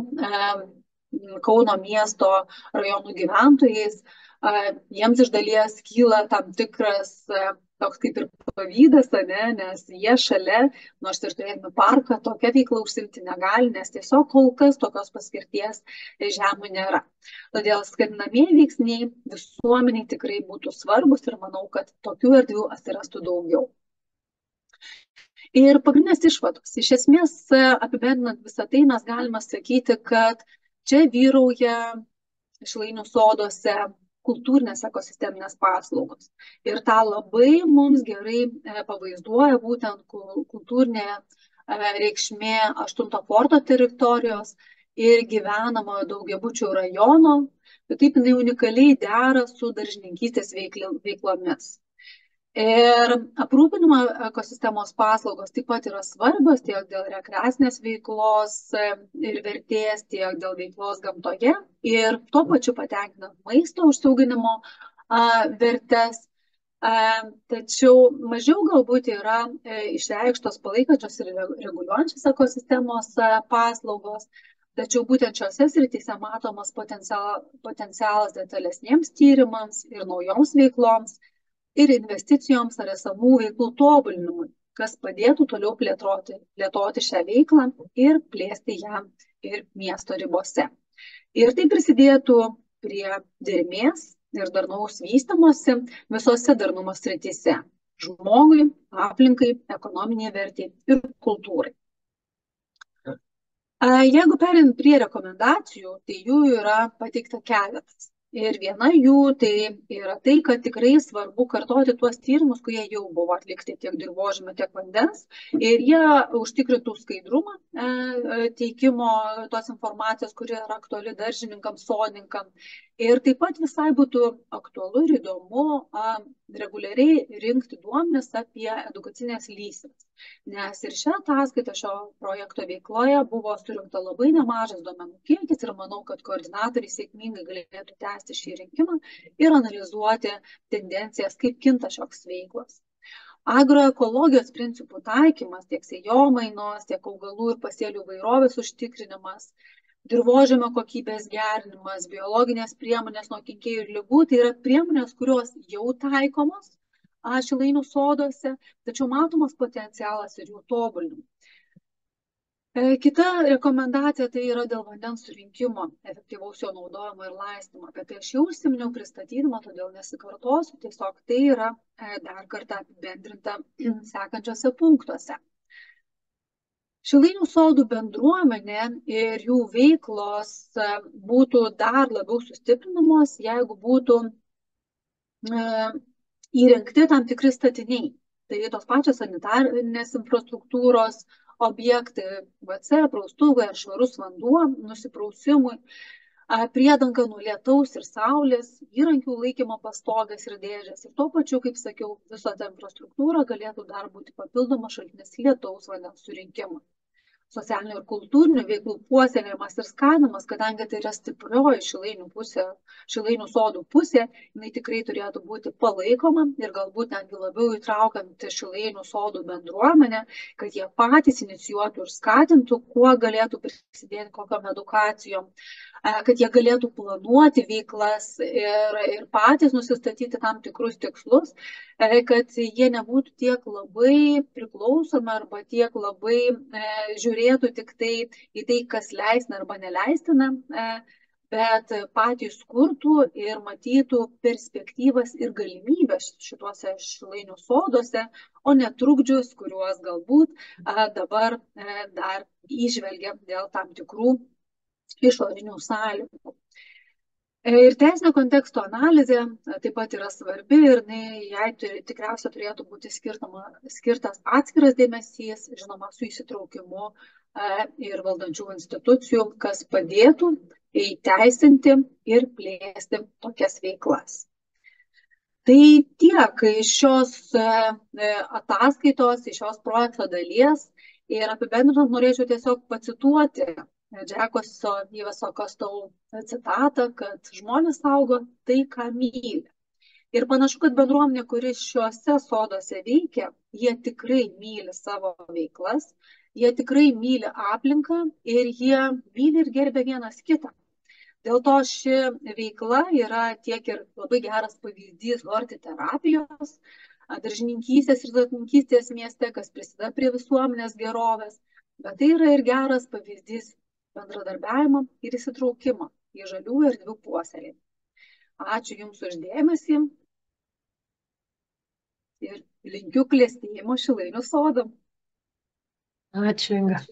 Kauno miesto rajonų gyventojais, jiems iš dalies kyla tam tikras toks kaip ir pavydas, nes jie šalia, nors ir turėdami parką, tokia veikla užsimti negali, nes tiesiog kol kas tokios paskirties žemų nėra. Todėl skatinamieji veiksniai visuomeniai tikrai būtų svarbus ir manau, kad tokių erdvių atsirastų daugiau. Ir pagrindinės išvados. Iš esmės, apibendrinant visą tai, mes galime sakyti, kad čia vyrauja Šilainių soduose kultūrinės ekosisteminės paslaugos. Ir tą labai mums gerai pavaizduoja būtent kultūrinė reikšmė 8 forto teritorijos ir gyvenamojo daugiabučių rajono, bet taip jinai unikaliai dera su daržininkystės veiklomis. Ir aprūpinimo ekosistemos paslaugos taip pat yra svarbios tiek dėl rekreacinės veiklos ir vertės, tiek dėl veiklos gamtoje ir tuo pačiu patenkinant maisto užsiauginimo vertes. Tačiau mažiau galbūt yra išreikštos palaikančios ir reguliuojančios ekosistemos paslaugos, tačiau būtent šiose srityse matomas potencialas detalesniems tyrimams ir naujoms veikloms ir investicijoms ar esamų veiklų tobulinimui, kas padėtų toliau plėtoti šią veiklą ir plėsti ją ir miesto ribose. Ir tai prisidėtų prie dermės ir darnaus vystymosi visose darnumo srityse - žmogui, aplinkai, ekonominiai vertei ir kultūrai. Jeigu perint prie rekomendacijų, tai jų yra pateikta keletas. Ir viena jų tai yra tai, kad tikrai svarbu kartoti tuos tyrimus, kurie jau buvo atlikti tiek dirvožemio, tiek vandens. Ir jie užtikrintų skaidrumą teikimo tos informacijos, kuri yra aktuali daržininkams, sodininkams. Ir taip pat visai būtų aktualu ir įdomu reguliariai rinkti duomenis apie edukacinės lysves. Nes ir šią ataskaitą šio projekto veikloje buvo surinkta labai nemažas duomenų kiekis ir manau, kad koordinatoriai sėkmingai galėtų tęsti šį rinkimą ir analizuoti tendencijas, kaip kinta šios veiklos. Agroekologijos principų taikymas, tiek sėjomainos, tiek augalų ir pasėlių įvairovės užtikrinimas, dirvožemio kokybės gerinimas, biologinės priemonės nuo kenkėjų ir ligų, tai yra priemonės, kurios jau taikomos Šilainių soduose, tačiau matomas potencialas ir jų tobulinimo. Kita rekomendacija tai yra dėl vandens surinkimo, efektyvaus jo naudojimo ir laistymo. Apie tai aš jau užsiminiau pristatydama, todėl nesikartosiu, tiesiog tai yra dar kartą apibendrinta sekančiose punktuose. Šilainių sodų bendruomenė ir jų veiklos būtų dar labiau sustiprinamos, jeigu būtų įrengti tam tikri statiniai. Tai tos pačios sanitarinės infrastruktūros objektai, WC, praustuvai ar švarus vanduo nusiprausimui. priedanga nuo lietaus ir saulės, įrankių laikymo pastogės ir dėžės. Ir tuo pačiu, kaip sakiau, viso ta infrastruktūra galėtų dar būti papildomas šaltinis lietaus vandens surinkimui. Socialinių ir kultūrinių veiklų puoselėjimas ir skatinimas, kadangi tai yra stiprioji Šilainių sodų pusė, jinai tikrai turėtų būti palaikoma ir galbūt netgi labiau įtraukiant Šilainių sodų bendruomenę, kad jie patys inicijuotų ir skatintų, kuo galėtų prisidėti, kokiom edukacijom, kad jie galėtų planuoti veiklas ir patys nusistatyti tam tikrus tikslus, kad jie nebūtų tiek labai priklausomi arba tiek labai žiūrėtų tik tai į tai, kas leistina arba neleistina, bet patys kurtų ir matytų perspektyvas ir galimybės šituose Šilainių soduose, o ne trukdžius, kuriuos galbūt dabar dar įžvelgia dėl tam tikrų išorinių sąlygų. Ir teisinio konteksto analizė taip pat yra svarbi ir jai tikriausiai turėtų būti skirtas atskiras dėmesys, žinoma, su įsitraukimu ir valdančių institucijų, kas padėtų įteisinti ir plėsti tokias veiklas. Tai tiek iš šios ataskaitos, iš šios projekto dalies ir apibendrinant norėčiau tiesiog pacituoti Džekoso Iveso Kostau citatą, kad žmonės saugo tai, ką myli. Ir panašu, kad bendruomenė, kuri šiuose soduose veikia, jie tikrai myli savo veiklas, jie tikrai myli aplinką ir jie myli ir gerbia vienas kitą. Dėl to ši veikla yra tiek ir labai geras pavyzdys hortiterapijos, daržininkystės ir sodininkystės mieste, kas prisideda prie visuomenės gerovės, bet tai yra ir geras pavyzdys bendradarbiavimo ir įsitraukimo į žalių erdvių puoselėjimą. Ačiū Jums už dėmesį ir linkiu klestėjimo Šilainių sodam. Ačiū, Inga.